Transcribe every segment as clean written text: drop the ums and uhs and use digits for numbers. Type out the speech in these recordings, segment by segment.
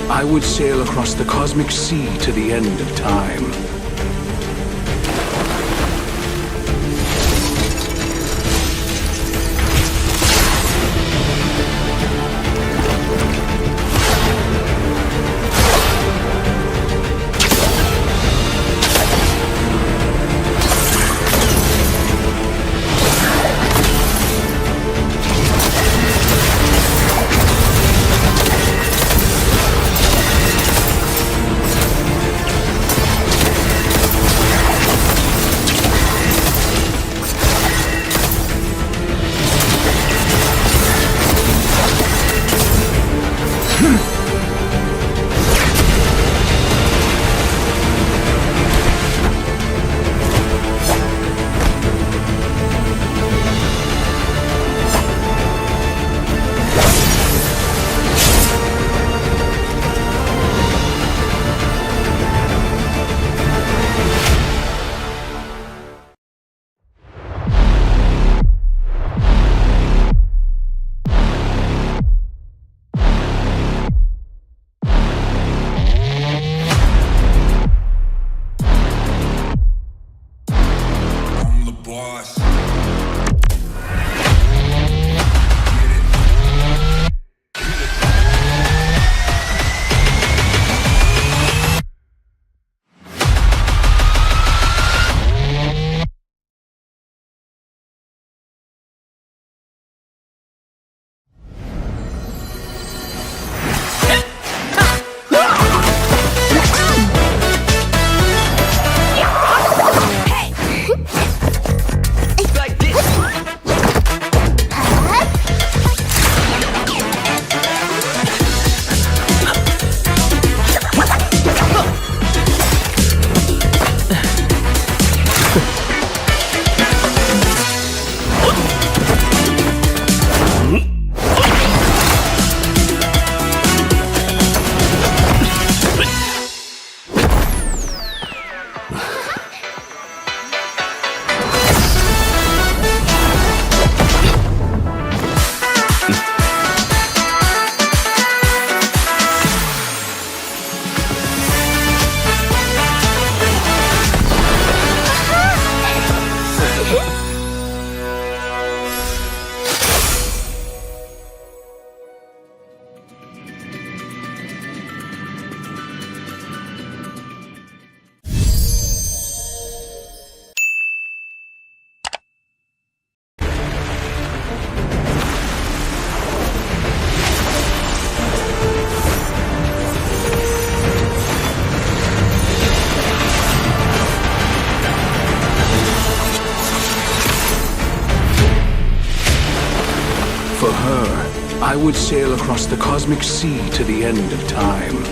I would sail across the cosmic sea to the end of time. For her, I would sail across the cosmic sea to the end of time.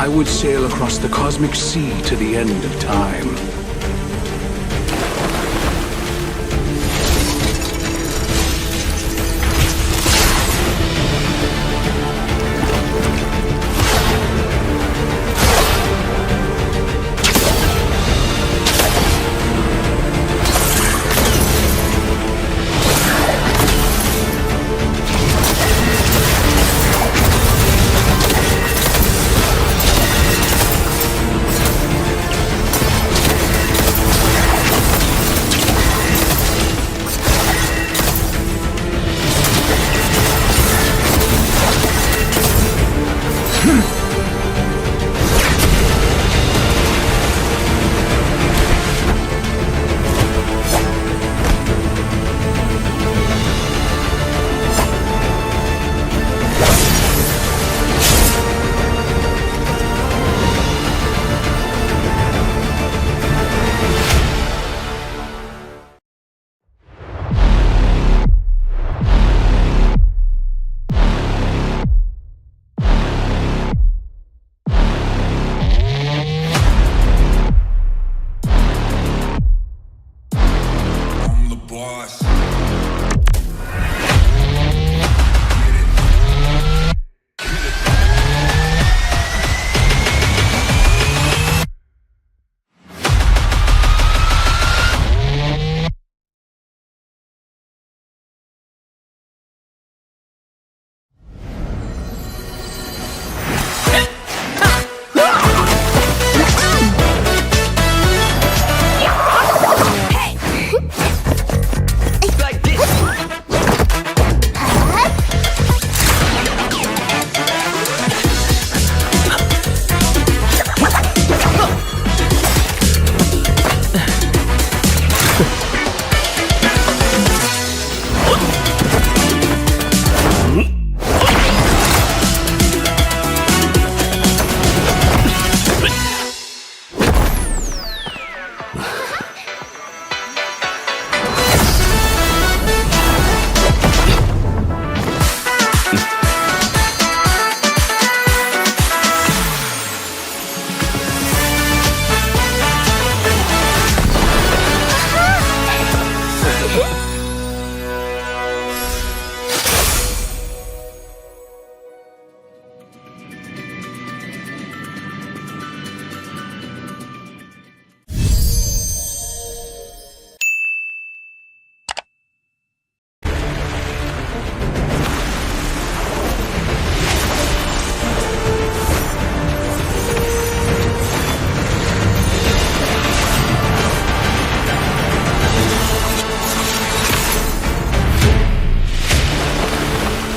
I would sail across the cosmic sea to the end of time. I'm the boss.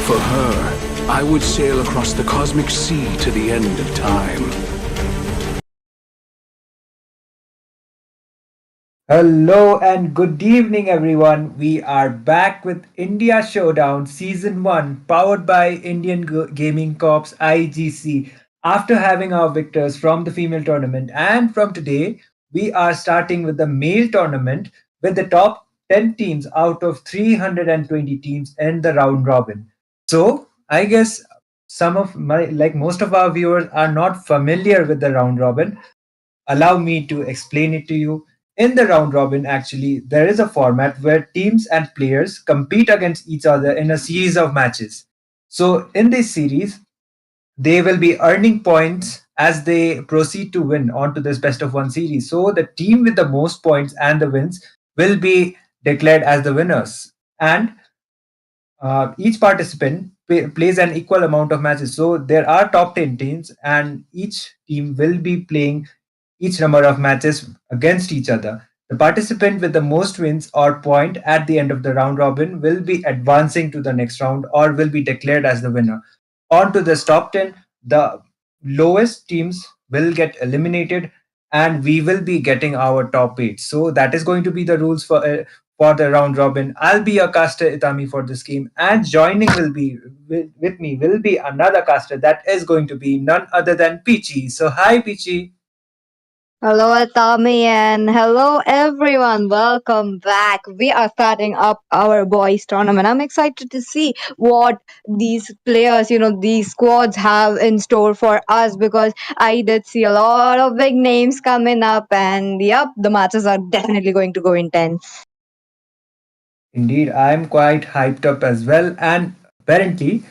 For her, I would sail across the cosmic sea to the end of time. Hello and good evening, everyone. We are back with India Showdown Season 1, powered by Indian Gaming Corps IGC. After having our victors from the female tournament, and from today, we are starting with the male tournament with the top 10 teams out of 320 teams in the round robin. So, I guess most of our viewers are not familiar with the round robin. Allow me to explain it to you. In the round robin, actually, there is a format where teams and players compete against each other in a series of matches. So, in this series, they will be earning points as they proceed to win onto this best of one series. So, the team with the most points and the wins will be declared as the winners. And each participant plays an equal amount of matches. So there are top 10 teams, and each team will be playing each number of matches against each other. The participant with the most wins or point at the end of the round robin will be advancing to the next round or will be declared as the winner. On to this top 10, the lowest teams will get eliminated and we will be getting our top 8. So that is going to be the rules for the round robin. I'll be a caster Itami for this game, and joining will be with me will be another caster that is going to be none other than Peachy. So hi Peachy. Hello, Atami, and hello, everyone. Welcome back. We are starting up our boys tournament. I'm excited to see what these players, these squads have in store for us because I did see a lot of big names coming up, and yep, the matches are definitely going to go intense. Indeed, I'm quite hyped up as well. And apparently,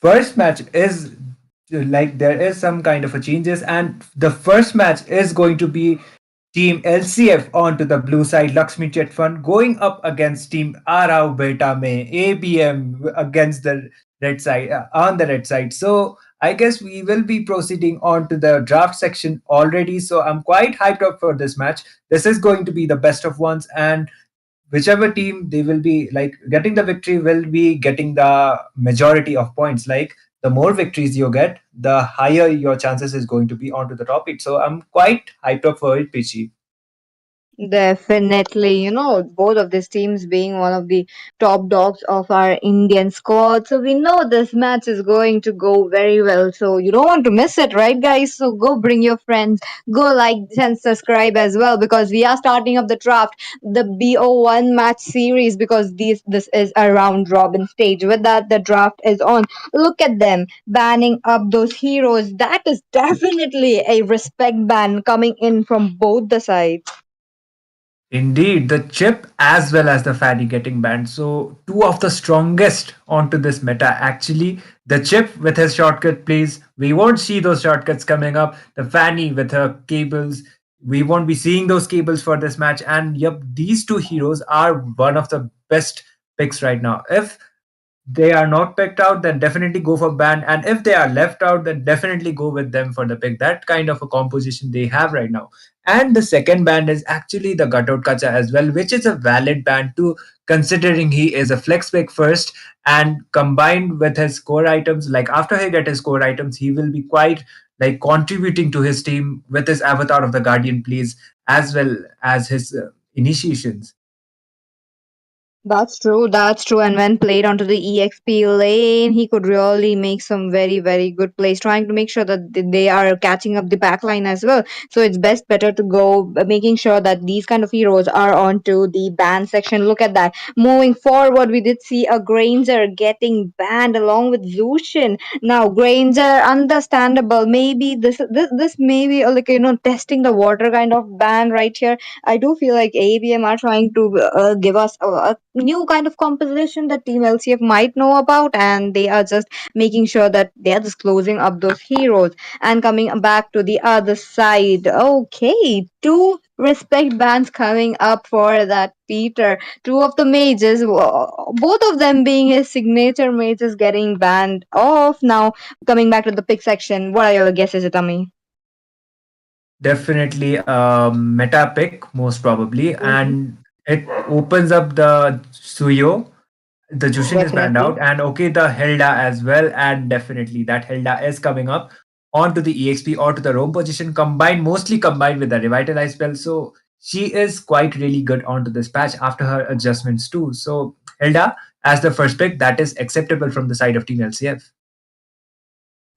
first match is like there is some kind of a changes, and the first match is going to be Team LCF onto the blue side, Lakshmi Chetfun going up against Team Arau Beta Mein, ABM against the red side on the red side. So I guess we will be proceeding on to the draft section already. So I'm quite hyped up for this match. This is going to be the best of ones, and whichever team they will be like getting the victory will be getting the majority of points. Like the more victories you get, the higher your chances is going to be onto the top it. So I'm quite hyped up for it, Pichi. Definitely, both of these teams being one of the top dogs of our Indian squad. So we know this match is going to go very well. So you don't want to miss it, right, guys? So go bring your friends, go like and subscribe as well because we are starting up the draft, the BO1 match series because this is a round robin stage. With that, the draft is on. Look at them banning up those heroes. That is definitely a respect ban coming in from both the sides. Indeed, the chip as well as the fatty getting banned. So two of the strongest onto this meta. Actually, the chip with his shortcut plays, we won't see those shortcuts coming up. The Fanny with her cables, we won't be seeing those cables for this match. And yep, these two heroes are one of the best picks right now. If they are not picked out, then definitely go for ban. And if they are left out, then definitely go with them for the pick. That kind of a composition they have right now. And the second band is actually the Cutout Kacha as well, which is a valid band too, considering he is a flex pick first and combined with his core items. Like after he get his core items, he will be quite like contributing to his team with his avatar of the Guardian plays as well as his initiations. That's true, that's true. And when played onto the EXP lane, he could really make some very, very good plays, trying to make sure that they are catching up the back line as well. So it's best better to go making sure that these kind of heroes are onto the ban section. Look at that. Moving forward, we did see a Granger getting banned along with Zushin. Now, Granger, understandable. Maybe this may be like, testing the water kind of ban right here. I do feel like ABM are trying to give us a new kind of composition that Team LCF might know about, and they are just making sure that they are just closing up those heroes. And coming back to the other side, okay, two respect bans coming up for that Peter. Two of the mages, both of them being his signature mages, getting banned off. Now, coming back to the pick section, what are your guesses, Itami? Definitely a meta pick, most probably, and it opens up the Suyo. The Jushin is banned Definitely. out, and okay, the Hilda as well, and definitely that Hilda is coming up onto the EXP or to the roam position, mostly combined with the revitalize spell. So she is quite really good onto this patch after her adjustments too. So Hilda as the first pick, that is acceptable from the side of Team LCF.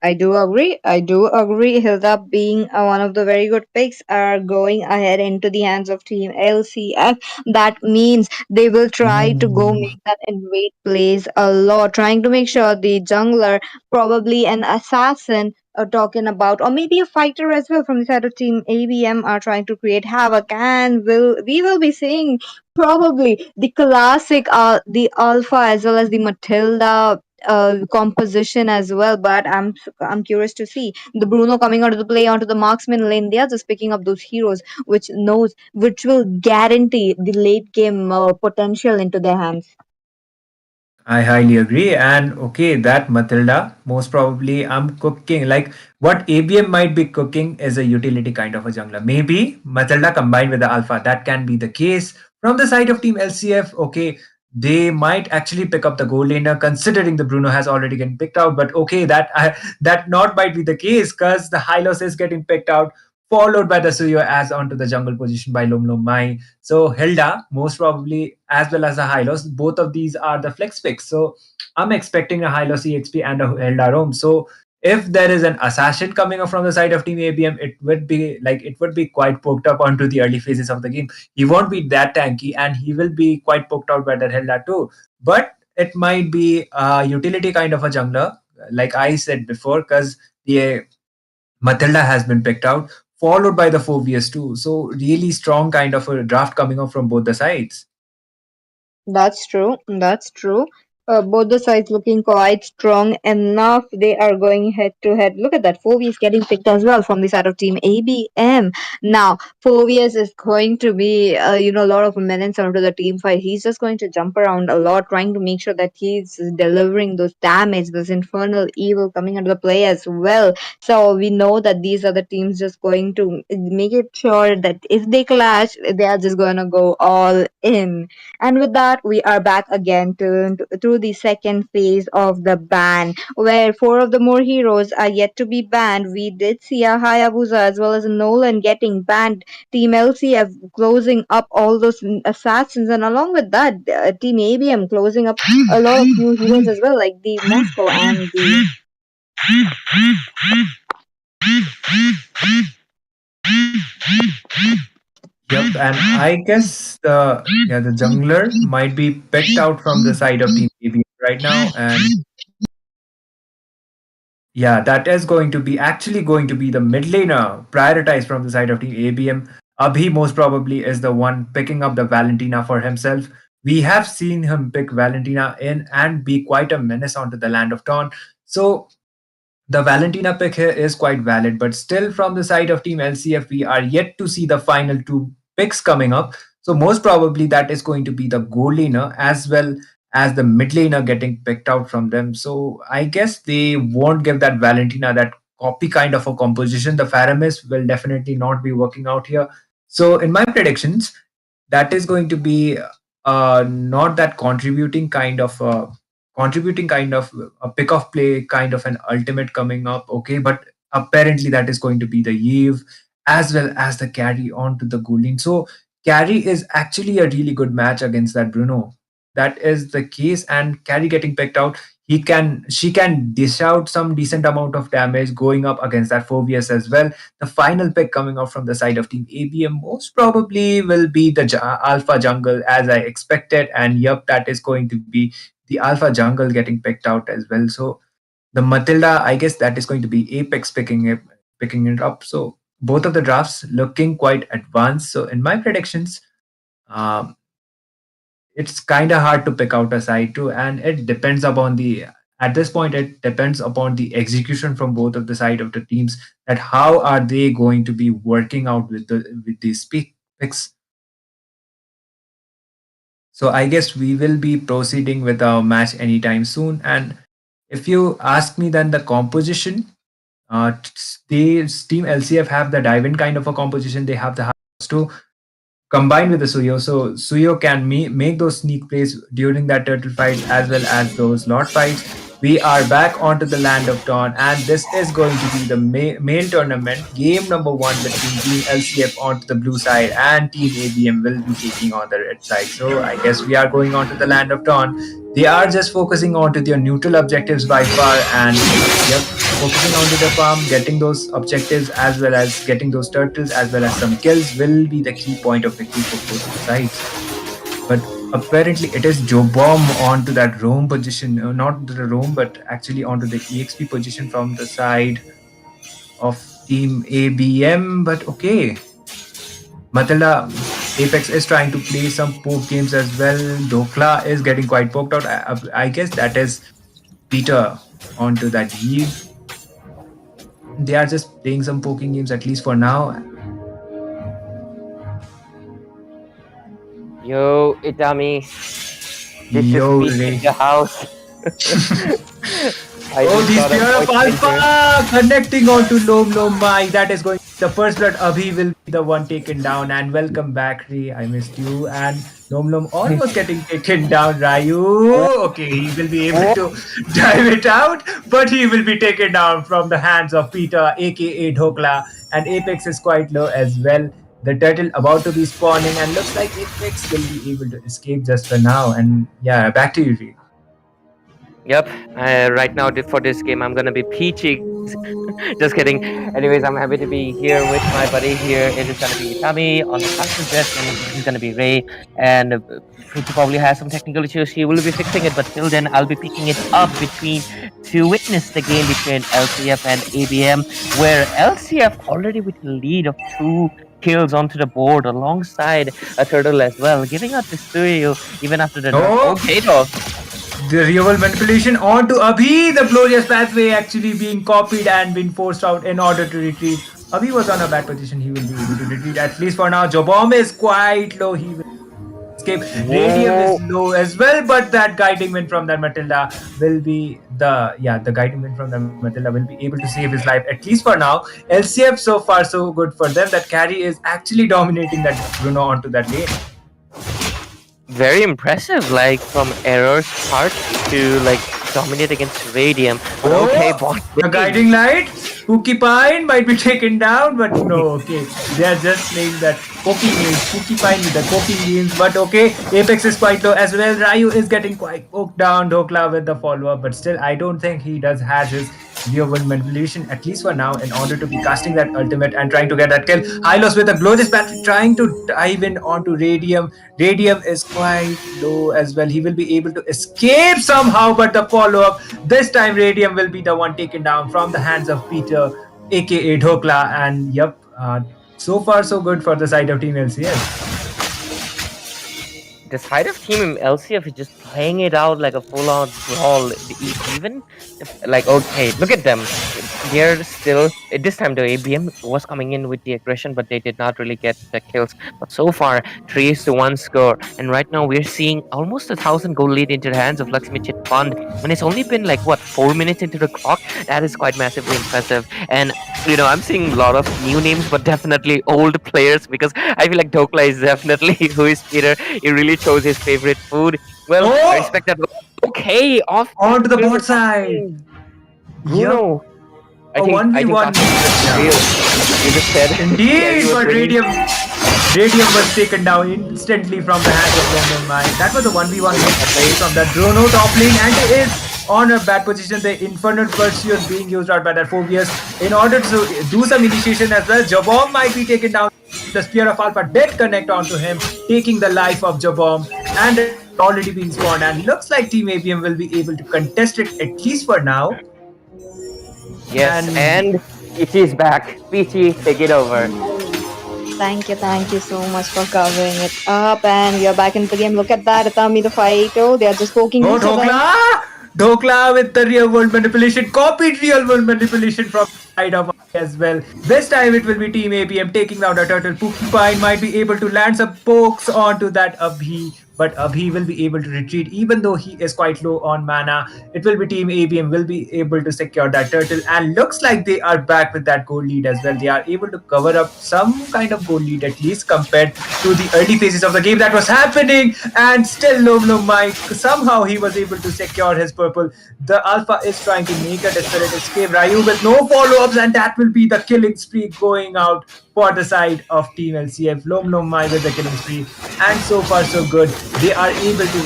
I do agree. I do agree. Hilda being one of the very good picks are going ahead into the hands of Team LCF. That means they will try to go Ooh. make that invade plays a lot, trying to make sure the jungler, probably an assassin, talking about, or maybe a fighter as well from the side of Team ABM are trying to create havoc, and we will be seeing probably the classic, the Alpha as well as the Matilda composition as well. But I'm curious to see the Bruno coming out of the play onto the marksman lane. They are just picking up those heroes, which will guarantee the late game potential into their hands. I highly agree. And okay, that Matilda, most probably I'm cooking. Like what ABM might be cooking is a utility kind of a jungler. Maybe Matilda combined with the Alpha. That can be the case. From the side of Team LCF, okay, they might actually pick up the gold laner considering the Bruno has already been picked out. But okay, that not might be the case because the Hylos is getting picked out, followed by the Suyo as onto the jungle position by Lom Lom Mai. So Hilda, most probably, as well as a Hylos, both of these are the flex picks. So I'm expecting a Hylos EXP and a Hilda roam. So if there is an assassin coming up from the side of team ABM, it would be quite poked up onto the early phases of the game. He won't be that tanky, and he will be quite poked out by that Hilda too. But it might be a utility kind of a jungler, like I said before, because the Matilda has been picked out, followed by the 4vs2. So really strong kind of a draft coming up from both the sides. That's true. That's true. Both the sides looking quite strong enough. They are going head to head. Look at that. Fovius getting picked as well from the side of team ABM. Now, Fovius is going to be, a lot of menace onto the team fight. He's just going to jump around a lot, trying to make sure that he's delivering those damage, this infernal evil coming into the play as well. So we know that these are the teams just going to make it sure that if they clash, they are just going to go all in. And with that, we are back again to the second phase of the ban, where four of the more heroes are yet to be banned. We did see a Hayabusa as well as a Nolan getting banned. Team LCF closing up all those assassins, and along with that, Team ABM closing up a lot of new heroes as well, like the Moscow and the. Yep, and I guess the jungler might be picked out from the side of Team AB right now, and yeah, that is going to be the mid laner prioritized from the side of Team ABM. Abhi most probably is the one picking up the Valentina for himself. We have seen him pick Valentina in and be quite a menace onto the land of Dawn. So the Valentina pick here is quite valid, but still from the side of Team LCF, we are yet to see the final two picks coming up. So most probably that is going to be the gold laner as well as the mid laner getting picked out from them. So I guess they won't give that Valentina that copy kind of a composition. The Faramis will definitely not be working out here. So in my predictions, that is going to be not that contributing kind of a pick of play kind of an ultimate coming up. Okay, but apparently that is going to be the Eve as well as the carry on to the Gulin. So carry is actually a really good match against that Bruno. That is the case, and carry getting picked out, she can dish out some decent amount of damage going up against that Phobius as well. The final pick coming out from the side of Team ABM most probably will be the Alpha Jungle as I expected, and yep, that is going to be the Alpha Jungle getting picked out as well. So the Matilda, I guess that is going to be Apex picking it up. So both of the drafts looking quite advanced. So in my predictions, um, it's kind of hard to pick out a side too, and it depends upon the at this point it depends upon the execution from both of the side of the teams, that how are they going to be working out with these picks. So I guess we will be proceeding with our match anytime soon. And if you ask me, then the composition, they Team LCF have the dive in kind of a composition. They have the house too, combined with the Suyo. So Suyo can make those sneak plays during that turtle fight as well as those lot fights. We are back onto the land of Dawn, and this is going to be the main tournament, game number one between Team LCF onto the blue side and Team ABM will be taking on the red side. So I guess we are going on to the land of Dawn. They are just focusing on to their neutral objectives by far, and yep, focusing on to the farm, getting those objectives as well as getting those turtles as well as some kills will be the key point of victory for both sides. But apparently it is Joe Bomb onto that roam position, not the roam, but actually onto the EXP position from the side of Team ABM. But okay, Matilda Apex is trying to play some poke games as well. Dokla is getting quite poked out. I guess that is Peter onto that Eve. They are just playing some poking games at least for now. Yo, Itami. Yo, Disrespect the house. oh, the Spear of Alpha connecting on to Lom Mai. That is going. The first blood Abhi will be the one taken down. And welcome back, Ray. I missed you. And Lom almost getting taken down. Ryu. Okay, he will be able to dive it out, but he will be taken down from the hands of Peter, aka Dhokla. And Apex is quite low as well. The turtle about to be spawning, and looks like Apex will be able to escape just for now. And yeah, back to you, Ray. Yep. Right now, for this game, I'm gonna be peachy, guys. Just kidding. Anyways, I'm happy to be here with my buddy here. It is gonna be Tommy on the captain's desk, and this is gonna be Ray. And Peachy probably has some technical issues. He will be fixing it, but till then, I'll be picking it up between to witness the game between LCF and ABM, where LCF already with a lead of 2 kills onto the board alongside a turtle as well, giving out this to you even after the nerf. Oh, Okay, dog. the real manipulation onto Abhi, the glorious pathway actually being copied and being forced out in order to retreat. Abhi was on a bad position. He will be able to retreat at least for now. Jobom is quite low. He will escape. Radium Whoa. is low as well, but that guiding wind from that Matilda will be the guiding wind from the Matilda will be able to save his life at least for now. LCF so far so good for them. That carry is actually dominating that Bruno onto that lane. Very impressive, like from Error's part to like dominate against Radium. But okay, bot The lane. guiding light, Pookie Pine might be taken down, but no, okay. They are just playing that poking games, Pookie Pine with the poking games, but okay. Apex is quite low as well. Ryu is getting quite poked down. Dokla with the follow-up, but still, I don't think he does has his Leo will manipulation at least for now in order to be casting that ultimate and trying to get that kill. Hylos with a glorious battery trying to dive in onto Radium. Radium is quite low as well. He will be able to escape somehow, but the follow-up this time Radium will be the one taken down from the hands of Peter, aka Dhokla, and yep, so far so good for the side of Team LCS. The side of Team LCF is just playing it out like a full-on brawl. Even like okay, look at them. They're still this time the ABM was coming in with the aggression, but they did not really get the kills. But so far, 3-1 score, and right now we're seeing almost 1,000 goal lead into the hands of Lakshmi Chit Fund. When it's only been like what 4 minutes into the clock, that is quite massively impressive. And I'm seeing a lot of new names, but definitely old players because I feel like Dokla is definitely who is Peter. He really chose his favorite food. Well, I respect that. Okay, off On to the bot side. Bruno. I A think 1v1. real. You just said. Indeed, you were but really- Radium was taken down instantly from the hands of Roman Mine. That was a 1v1 play from that Drono top lane, and it is on a bad position. The Infernal Pursuit being used out by that Phobius in order to do some initiation as well. Jabom might be taken down. The Spear of Alpha did connect onto him, taking the life of Jabom, and it's already been spawned. And looks like Team ABM will be able to contest it at least for now. Yes, and Peachy is back. Peachy, take it over. Thank you so much for covering it up. And we are back into the game. Look at that, Itami the fight. Oh, they are just poking Oh, each other. Dhokla! Dhokla with the real world manipulation, copied real world manipulation from side of as well. This time it will be Team ABM taking down the turtle. Pookie Pine might be able to land some pokes onto that Abhi, but Abhi will be able to retreat even though he is quite low on mana. It will be Team ABM will be able to secure that turtle, and looks like they are back with that goal lead as well. They are able to cover up some kind of goal lead at least compared to the early phases of the game that was happening, and still Lom Mike somehow he was able to secure his purple. The Alpha is trying to make a desperate escape. Ryu with no follow-ups, and that will be the killing spree going out for the side of Team LCF. Lom Mai with the killing spree, and so far so good. They are able to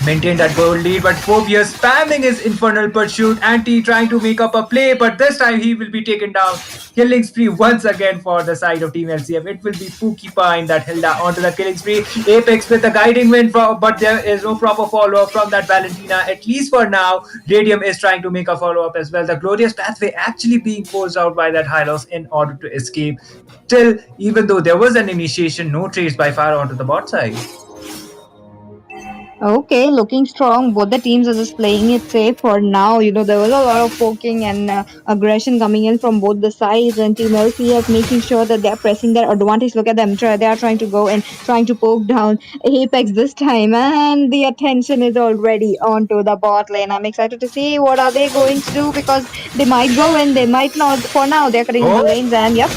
maintain that goal lead, but Phobius spamming his Infernal Pursuit, Anti trying to make up a play, but this time he will be taken down. Killing spree once again for the side of Team LCF. It will be Pookie Pine that Hilda onto the killing spree. Apex with the guiding wind, but there is no proper follow-up from that Valentina, at least for now. Radium is trying to make a follow-up as well. The glorious pathway actually being forced out by that Hylos in order to escape. Still, even though there was an initiation, no trades by far onto the bot side. Okay, looking strong. Both the teams are just playing it safe for now. There was a lot of poking and aggression coming in from both the sides, and Team LCF making sure that they're pressing their advantage. Look at them. They are trying to go and trying to poke down Apex this time, and the attention is already onto the bot lane. I'm excited to see what are they going to do, because they might go in, they might not. For now, they're cutting the lanes, and yep.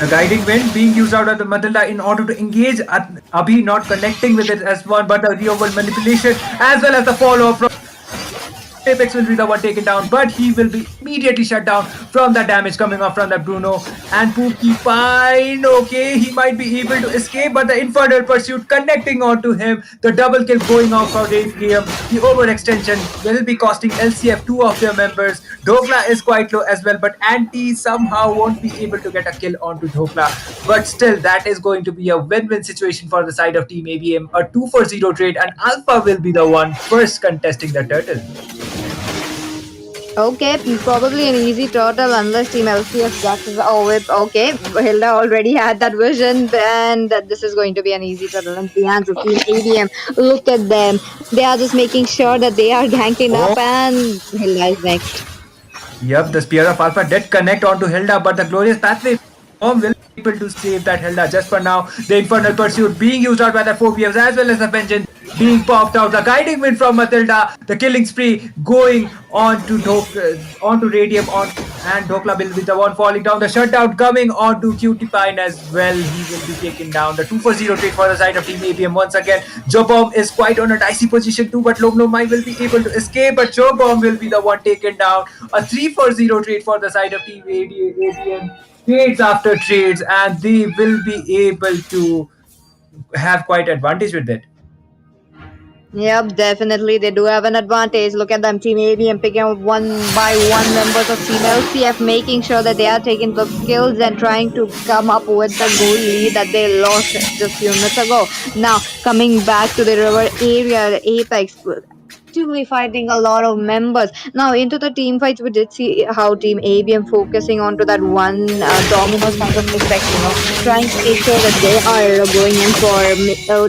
The guiding wind being used out of the Matilda in order to engage Abhi, not connecting with it as one, but the real world manipulation as well as the follow-up from Apex will be the one taken down, but he will be immediately shut down from the damage coming off from that Bruno. And Pookie Pine, okay, he might be able to escape, but the Infernal Pursuit connecting onto him. The double kill going off for Radium. The overextension will be costing LCF two of their members. Dhokla is quite low as well, but Anti somehow won't be able to get a kill onto Dhokla. But still, that is going to be a win-win situation for the side of Team ABM. A 2-for-0 trade, and Alpha will be the one first contesting the turtle. Okay, probably an easy turtle unless Team LCS guesses. Oh, okay. Hilda already had that vision, and this is going to be an easy turtle in the hands of Team ADM. Look at them. They are just making sure that they are ganking up, and Hilda is next. Yep, the Spear of Alpha did connect onto Hilda, but the Glorious Pathway will be able to save that Hilda just for now. The Infernal Pursuit being used out by the 4PFs as well as the Vengeance being popped out. The Guiding Wind from Matilda, the Killing Spree going onto Radium, and Dhokla will be the one falling down. The Shutdown coming onto Cutie Pine as well. He will be taken down. The 2-for-0 trade for the side of Team ABM once again. Jobomb is quite on a dicey position too, but Lomlomai will be able to escape, but Jobomb will be the one taken down. A 3-for-0 trade for the side of Team ABM. Trades after trades, and they will be able to have quite advantage with it. Yep, definitely they do have an advantage. Look at them, Team ABM picking up one by one members of Team LCF, making sure that they are taking the kills and trying to come up with the goal lead that they lost just a few minutes ago. Now, coming back to the river area, Apex actively fighting a lot of members. Now, into the team fights, we did see how Team ABM focusing onto that one Domino's kind of effect, trying to make sure that they are going in for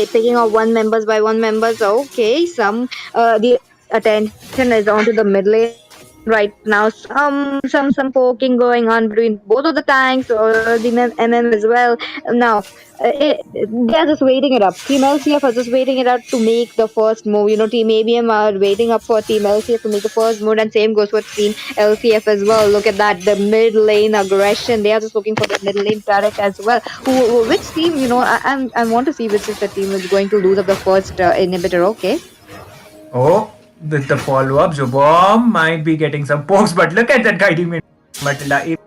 picking up one members by one members. Okay, the attention is onto the mid lane right now. Some poking going on between both of the tanks or the MM as well. Now, they are just waiting it up. Team LCF are just waiting it out to make the first move. Team ABM are waiting up for Team LCF to make the first move, and same goes with Team LCF as well. Look at that, the mid lane aggression. They are just looking for the mid lane turret as well. Which team? I want to see which is the team is going to lose up the first inhibitor. Okay. Oh, with the follow-up, Jobomb might be getting some pokes, but look at that Guiding Wind. Matilda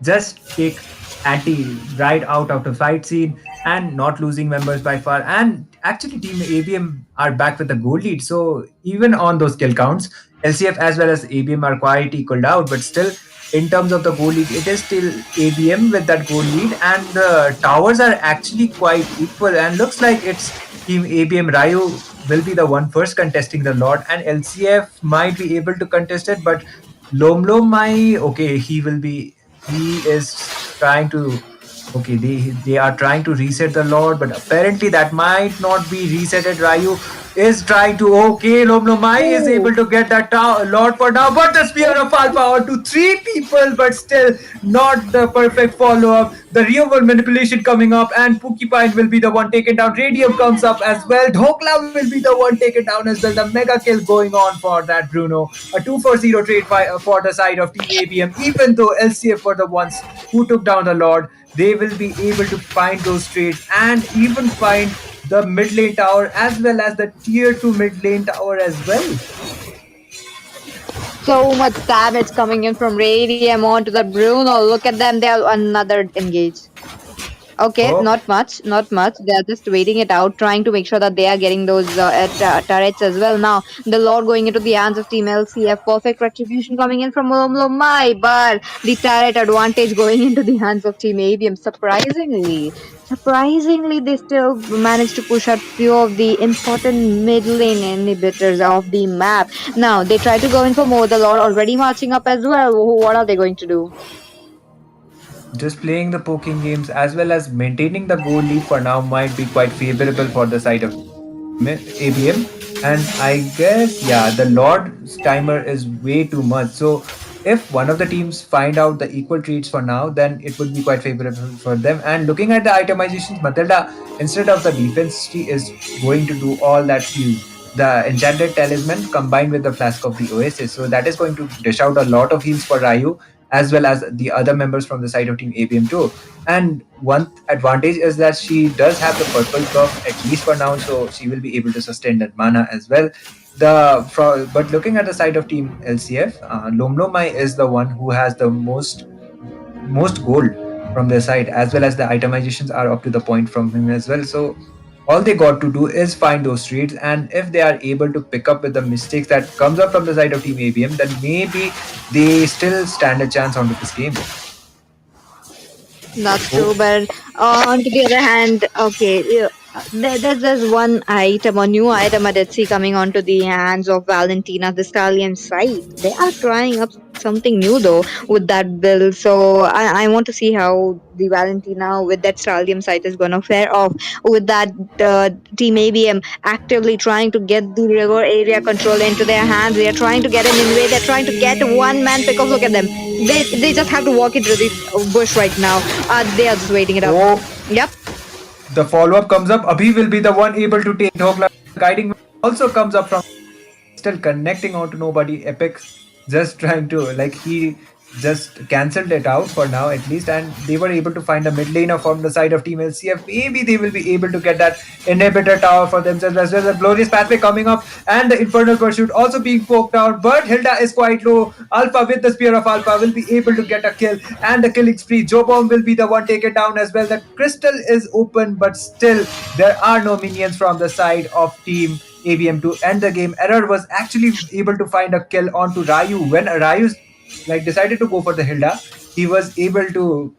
just take Anti right out of the fight scene and not losing members by far. And actually, Team ABM are back with the goal lead. So even on those kill counts, LCF as well as ABM are quite equaled out. But still, in terms of the goal lead, it is still ABM with that goal lead, and the towers are actually quite equal. And looks like it's Team ABM. Ryu will be the one first contesting the Lord, and LCF might be able to contest it, but Lomlomai, okay, he is trying to, okay, they are trying to reset the Lord, but apparently that might not be resetted. Ryu is trying to, okay, Lomlomai is able to get that Lord for now, but the Spear of Alpha onto 3 people, but still not the perfect follow-up. The real world manipulation coming up, and Pookie will be the one taken down. Radium comes up as well. Dhokla will be the one taken down as well. The mega kill going on for that Bruno. A 2-for-0 trade for the side of Team ABM. Even though LCF were the ones who took down the Lord, they will be able to find those trades and even find the mid lane tower as well as the tier 2 mid lane tower as well. So much damage coming in from Radium onto the Bruno. Look at them. They have another engage. Okay, not much. They are just waiting it out, trying to make sure that they are getting those turrets as well. Now, the Lord going into the hands of Team LCF. Perfect retribution coming in from Lomlomai, but the turret advantage going into the hands of Team ABM. Surprisingly, they still managed to push out few of the important mid lane inhibitors of the map. Now, they try to go in for more. The Lord already marching up as well. What are they going to do? Just playing the poking games as well as maintaining the goal lead for now might be quite favorable for the side of ABM. And I guess, yeah, the Lord's timer is way too much. So if one of the teams find out the equal trades for now, then it would be quite favorable for them. And looking at the itemizations, Matilda, instead of the defense, she is going to do all that heal. The Enchanted Talisman combined with the Flask of the Oasis. So that is going to dish out a lot of heals for Ryu. as well as the other members from the side of team ABM too. And one advantage is that she does have the purple buff at least for now, so she will be able to sustain that mana as well. But looking at the side of team LCF, Lomlomai is the one who has the most gold from their side, as well as the itemizations are up to the point from him as well. So all they got to do is find those streets, and if they are able to pick up with the mistakes that comes up from the side of team ABM, then maybe they still stand a chance onto this game. That's Oh, true, but on to the other hand, okay, yeah, there's one item, a new item I did see coming onto the hands of Valentina, the Stallion site. They are trying up something new though with that build, so I want to see how the Valentina with that Stallion site is gonna fare off with that Team ABM actively trying to get the river area control into their hands. They are trying to get an invade. They're trying to get one man pick off. Look at them. They just have to walk into the bush right now. They are just waiting it up. oh, Yep. the follow up comes up. Abhi will be the one able to take Dhokla. Guiding also comes up from still connecting on to nobody. Epic just trying to like he just cancelled it out for now at least, and they were able to find a mid laner from the side of Team LCF. Maybe they will be able to get that inhibitor tower for themselves as well. The glorious pathway coming up and the infernal pursuit also being poked out, but Hilda is quite low. Alpha with the spear of Alpha will be able to get a kill, and the killing spree. Jobom will be the one taken down as well. The crystal is open, but still there are no minions from the side of Team ABM to end the game. Error was actually able to find a kill onto Ryu when Ryu like decided to go for the Hilda. He was able to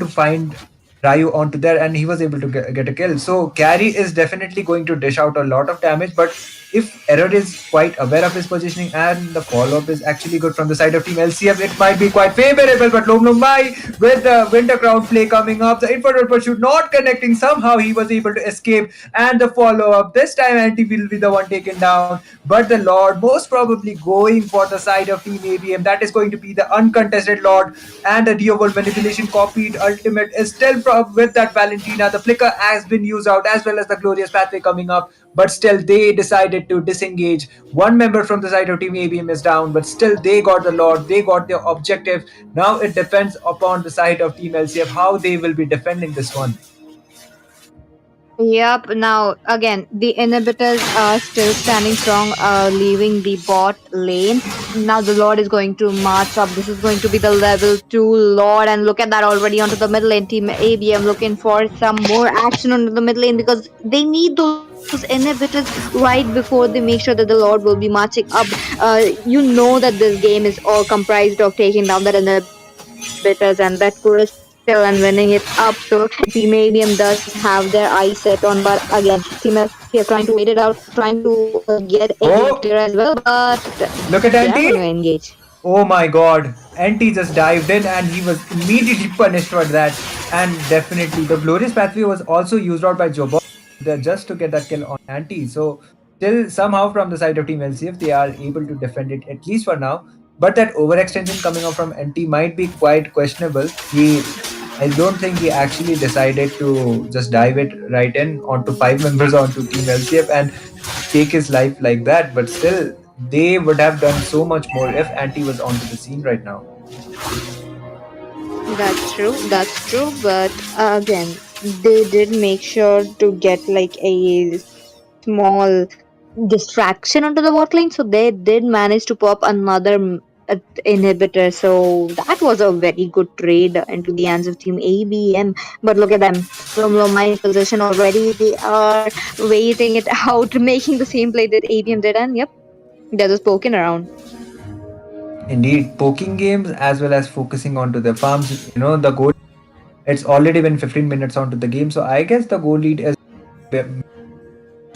find Ryu onto there, and he was able to get a kill. So Carry is definitely going to dish out a lot of damage, but if Error is quite aware of his positioning and the follow-up is actually good from the side of Team LCF, it might be quite favorable. But Lomlomai with the Winter Crown play coming up, the Infernal Pursuit not connecting, somehow he was able to escape, and the follow-up, this time Anti will be the one taken down, but the Lord most probably going for the side of Team ABM. That is going to be the uncontested Lord, and the Dio World Manipulation copied ultimate is still with that Valentina. The flicker has been used out, as well as the glorious pathway coming up, but still they decided to disengage. One member from the side of Team ABM is down, but still they got the Lord, they got their objective. Now it depends upon the side of Team LCF how they will be defending this one. Yep. Now again, the inhibitors are still standing strong, leaving the bot lane. Now the Lord is going to march up. This is going to be the level 2 Lord, and look at that already onto the mid lane. Team ABM looking for some more action onto the mid lane because they need those inhibitors right before they make sure that the Lord will be marching up. You know that this game is all comprised of taking down that inhibitors and that crystal and winning it up. So Team ABM does have their eyes set on, but again, Team LCF trying to wait it out, trying to get a victor as well, but Oh, they are going to look at engage. Anti. Oh my god. Anti just dived in and he was immediately punished for that. And definitely the glorious pathway was also used out by Jobo just to get that kill on Anti. So still somehow from the side of Team LCF they are able to defend it at least for now. But that overextension coming up from Anti might be quite questionable. I don't think he actually decided to just dive it right in onto five members onto Team LCF and take his life like that. But still, they would have done so much more if Anti was onto the scene right now. That's true. That's true. But again, they did make sure to get like a small distraction onto the bot lane, so they did manage to pop another inhibitor. So that was a very good trade into the hands of Team ABM. But look at them, from Loma in position already. They are waiting it out, making the same play that ABM did, and yep, they're just poking around. Indeed, poking games as well as focusing onto their farms. You know, the goal, it's already been 15 minutes onto the game, so I guess the goal lead is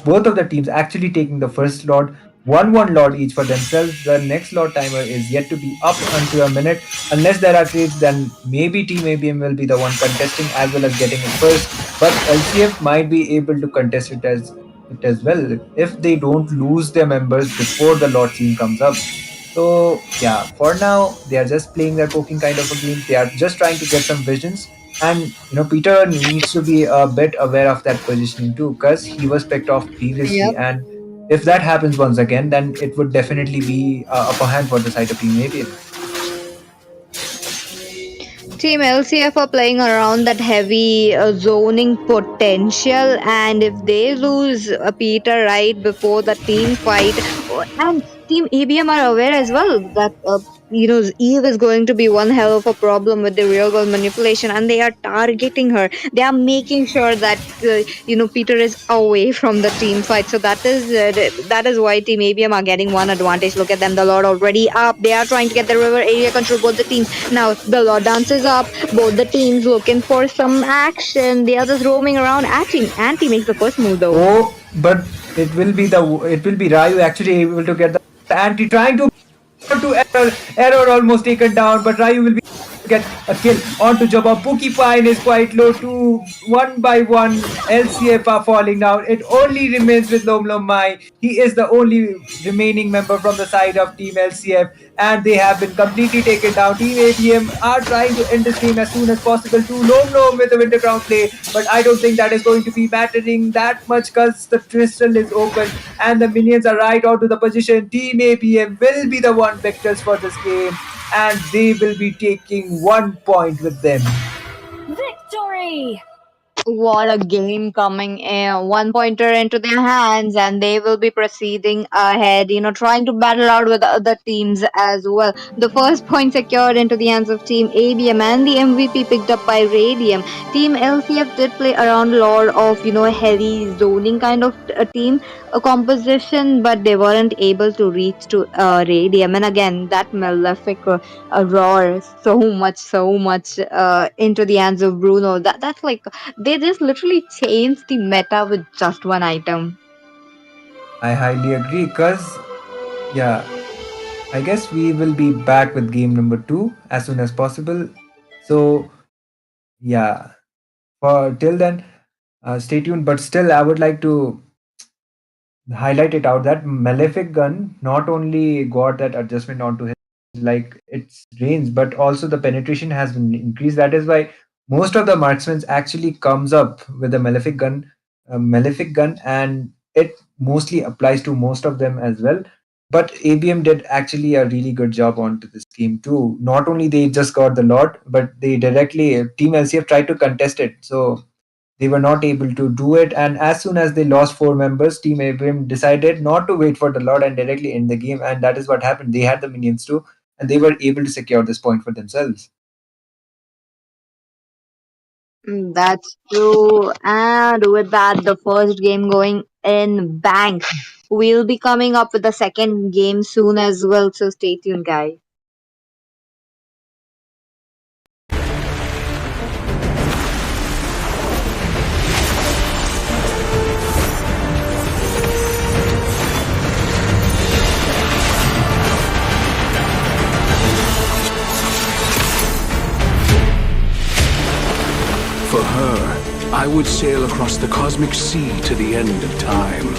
both of the teams actually taking the first Lord, 1 Lord each for themselves. The next Lord timer is yet to be up until a minute. Unless there are trades, then maybe Team ABM will be the one contesting as well as getting it first. But LCF might be able to contest it as well if they don't lose their members before the Lord scene comes up. So yeah, for now they are just playing their poking kind of a game. They are just trying to get some visions, and Peter needs to be a bit aware of that positioning too, because he was picked off previously, Yep. and if that happens once again, then it would definitely be upper hand for the side of Team ABM. Team LCF are playing around that heavy zoning potential, and if they lose Peter right before the team fight, and Team ABM are aware as well that Eve is going to be one hell of a problem with the real world manipulation, and they are targeting her. They are making sure that Peter is away from the team fight. So that is why Team ABM are getting one advantage. Look at them, the Lord already up. They are trying to get the river area control both the teams. Now the Lord dances up. Both the teams looking for some action. They are just roaming around. Anti makes the first move though. Oh, but it will be Ryu actually able to get the anti trying to error almost taken down, but Ryu will be get a kill onto Jabba. Pine is quite low too. One by one, LCF are falling down. It only remains with Lom Lom Mai. He is the only remaining member from the side of Team LCF, and they have been completely taken down. Team ABM are trying to end this game as soon as possible to Lom Lom with the Winter Crown play, but I don't think that is going to be mattering that much because the crystal is open and the minions are right onto the position. Team ABM will be the one victors for this game, and they will be taking 1 point with them. Victory! What a game coming in. One pointer into their hands, and they will be proceeding ahead, trying to battle out with the other teams as well. The first point secured into the hands of Team ABM, and the MVP picked up by Radium. Team LCF did play around a lot of, heavy zoning kind of team composition, but they weren't able to reach to Radium. And again, that Malefic roar so much into the hands of Bruno. That's like they just literally changed the meta with just one item. I highly agree because, yeah, I guess we will be back with game number 2 as soon as possible. So, yeah, for till then, stay tuned. But still, I would like to highlight it out that Malefic gun not only got that adjustment onto his like its range, but also the penetration has been increased. That is why most of the marksmen actually comes up with a Malefic gun, and it mostly applies to most of them as well. But ABM did actually a really good job onto this game too. Not only they just got the lot, but they directly Team LCF tried to contest it. So they were not able to do it, and as soon as they lost 4 members, Team Abram decided not to wait for the Lord and directly end the game, and that is what happened. They had the minions too, and they were able to secure this point for themselves. That's true. And with that, the first game going in bank. We'll be coming up with the second game soon as well. So stay tuned, guys. For her, I would sail across the cosmic sea to the end of time.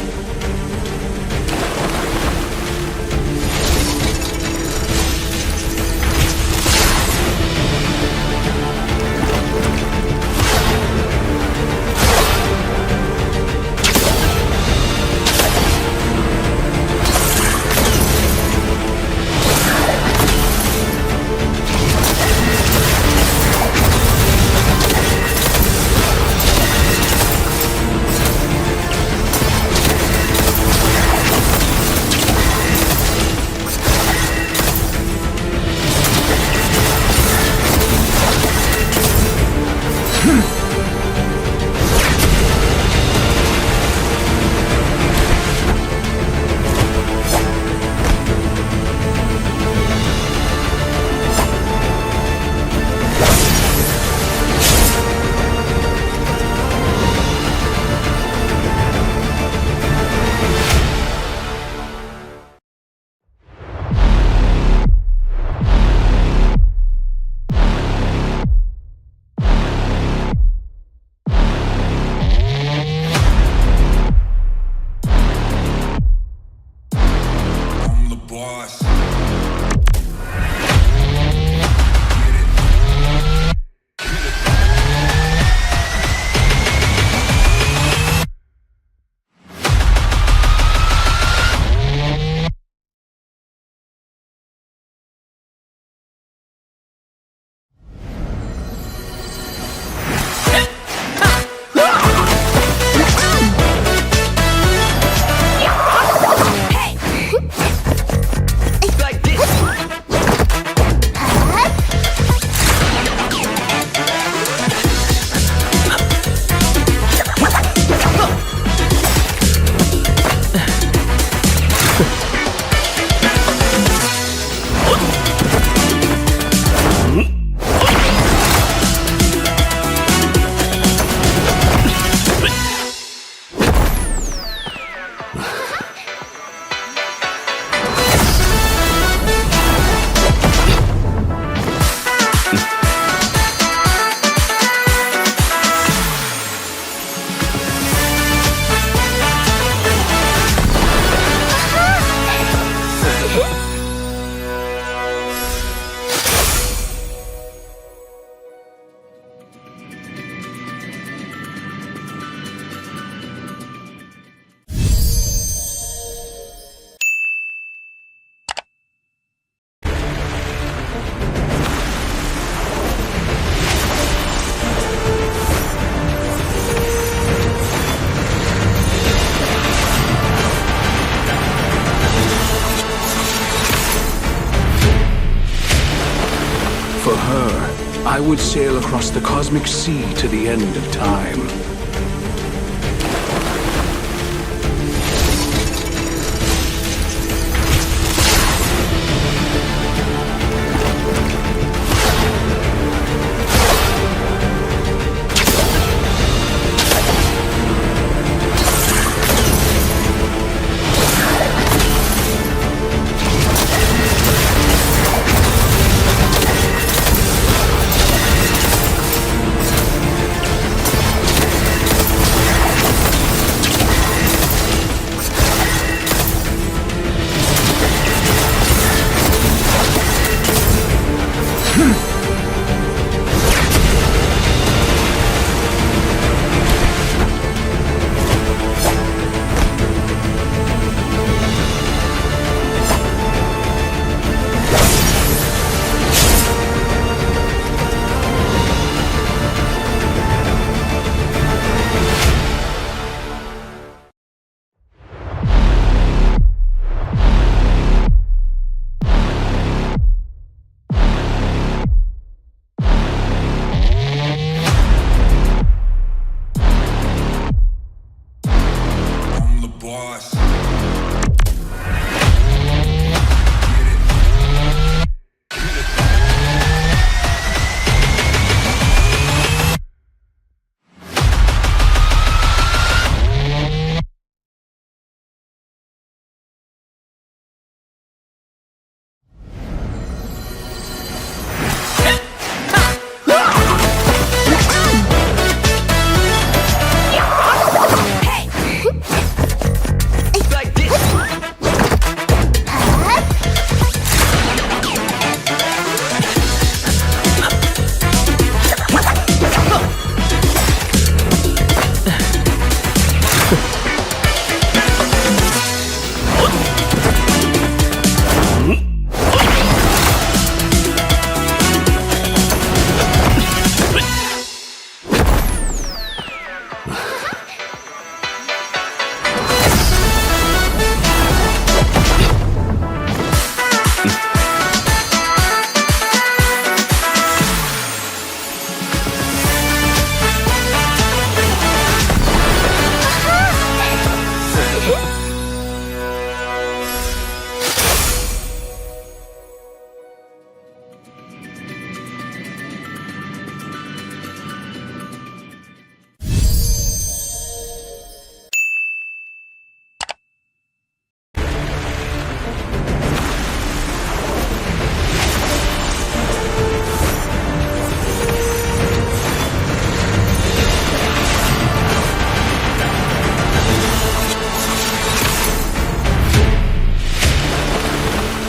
I would sail across the cosmic sea to the end of time.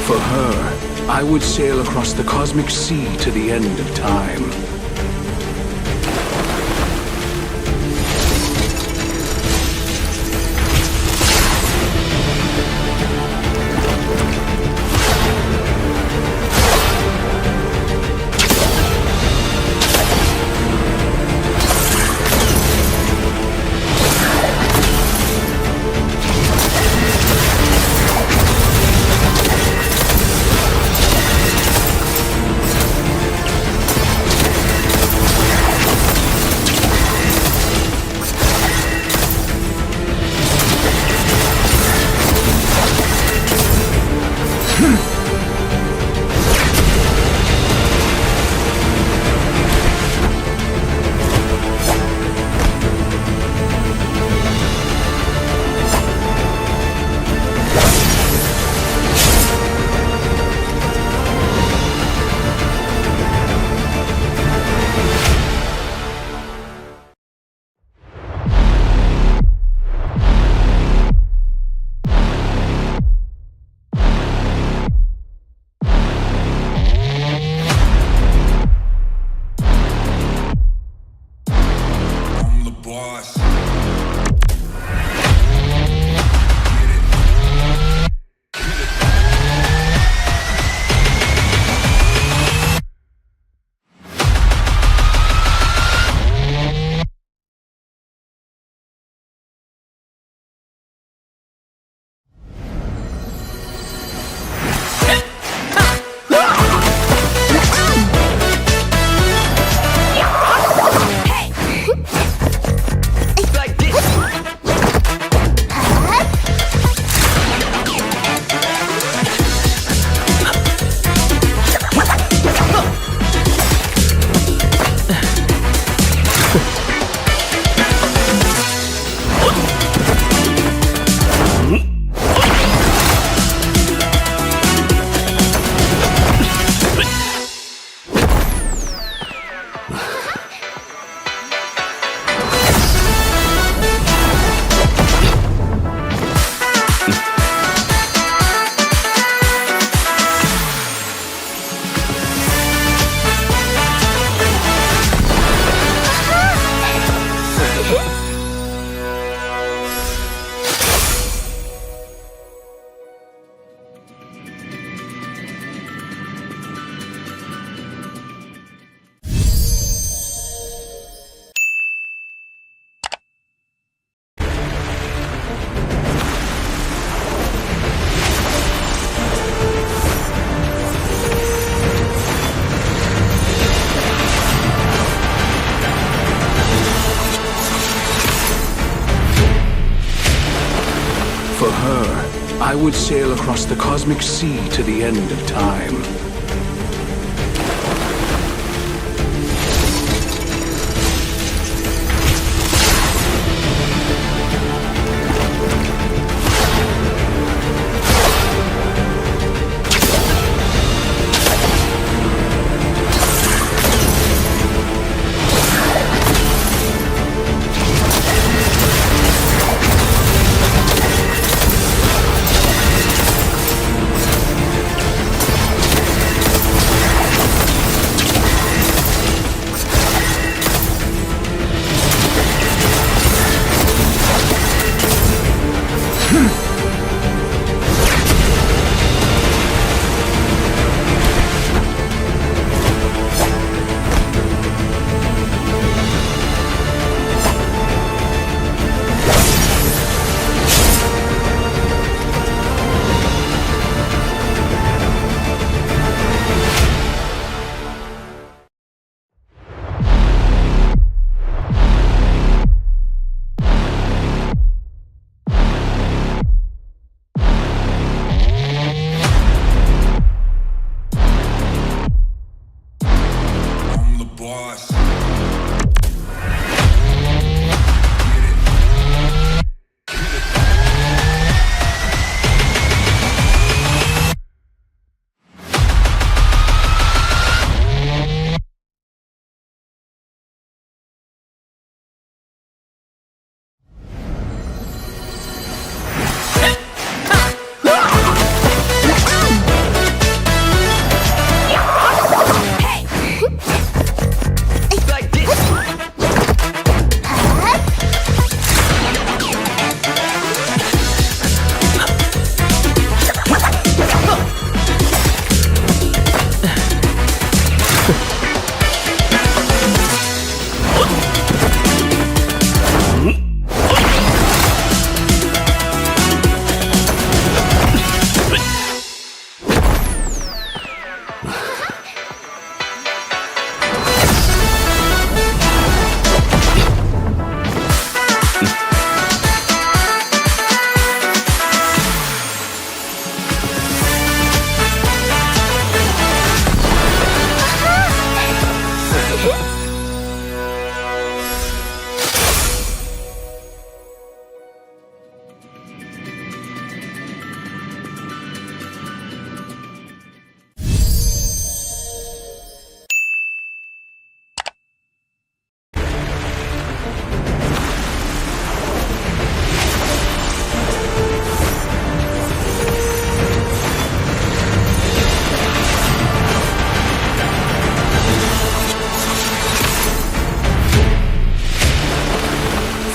For her, I would sail across the cosmic sea to the end of time. I would sail across the cosmic sea to the end of time.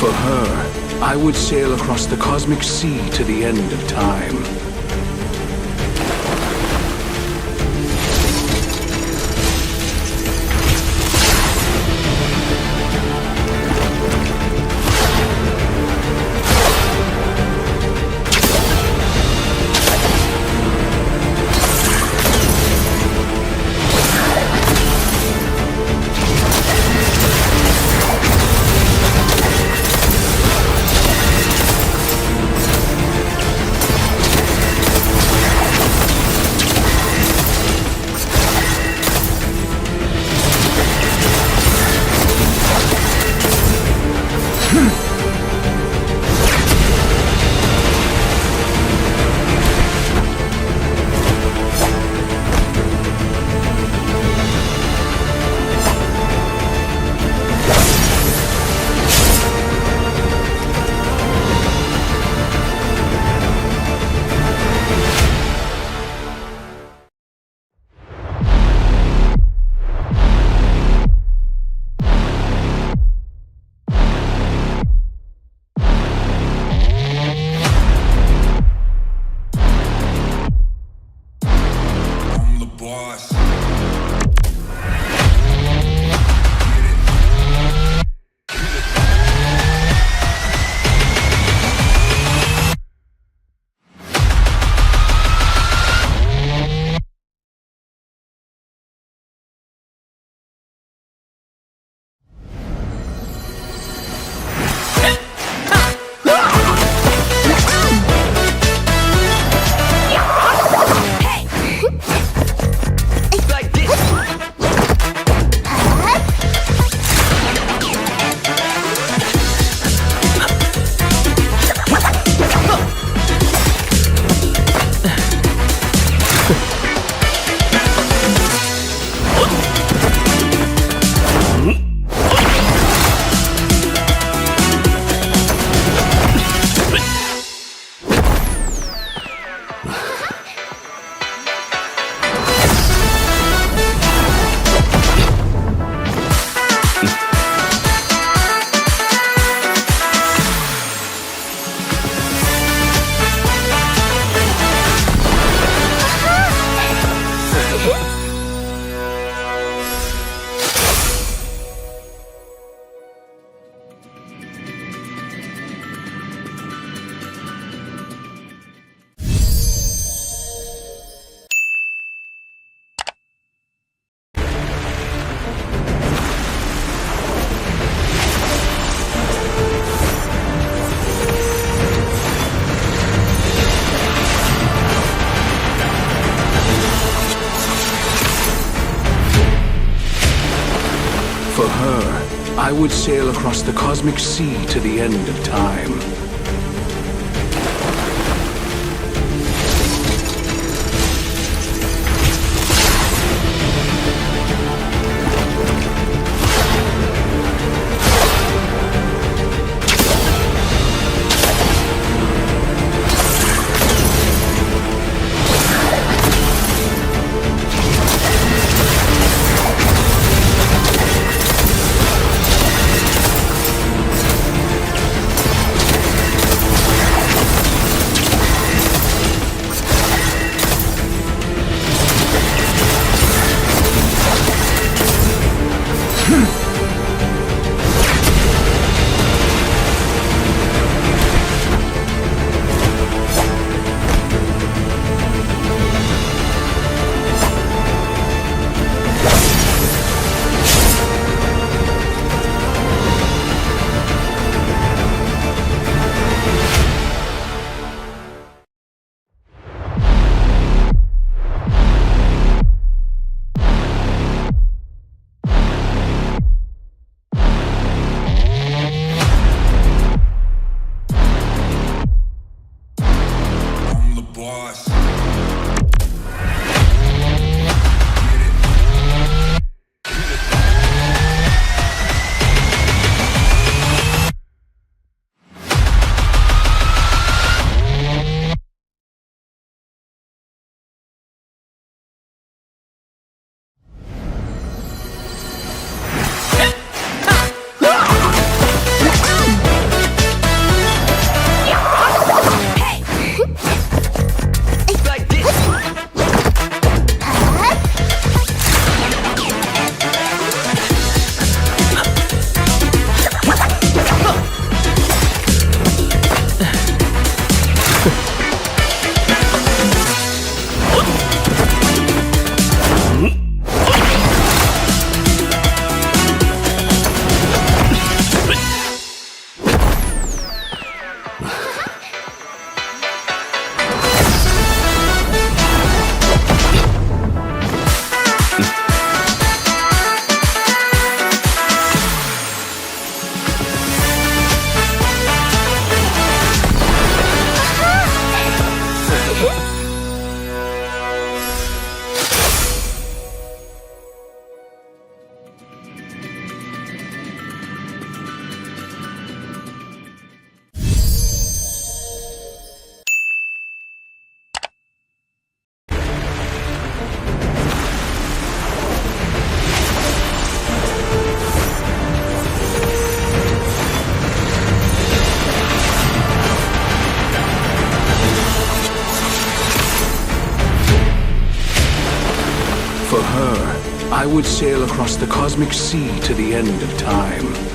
For her, I would sail across the cosmic sea to the end of time. her, I would sail across the cosmic sea to the end of time. For her, I would sail across the cosmic sea to the end of time.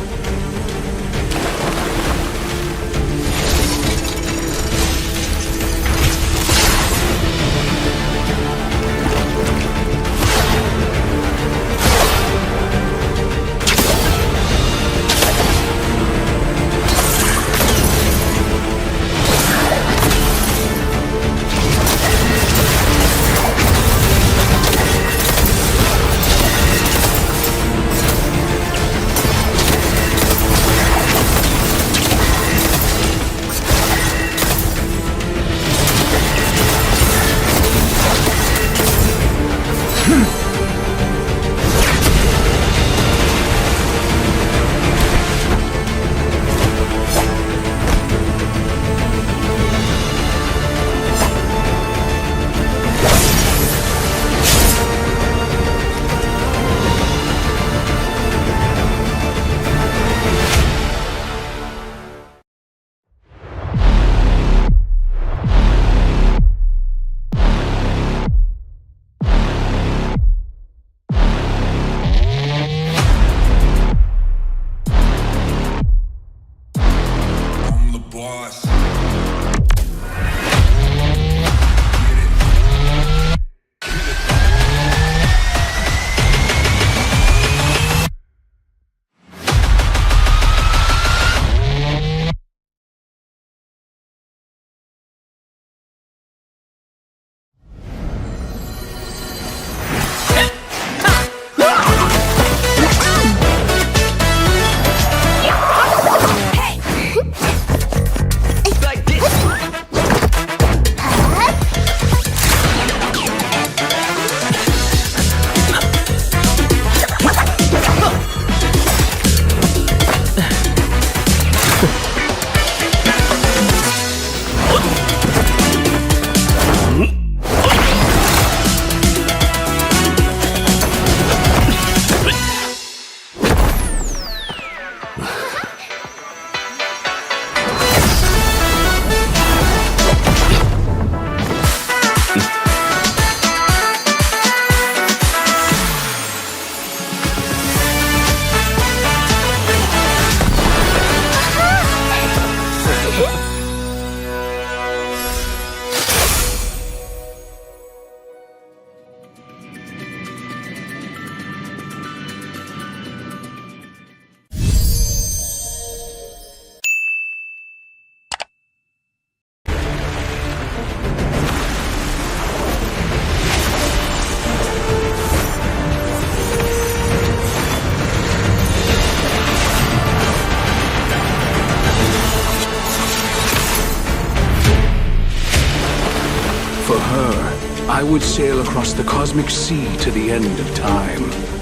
her, I would sail across the cosmic sea to the end of time.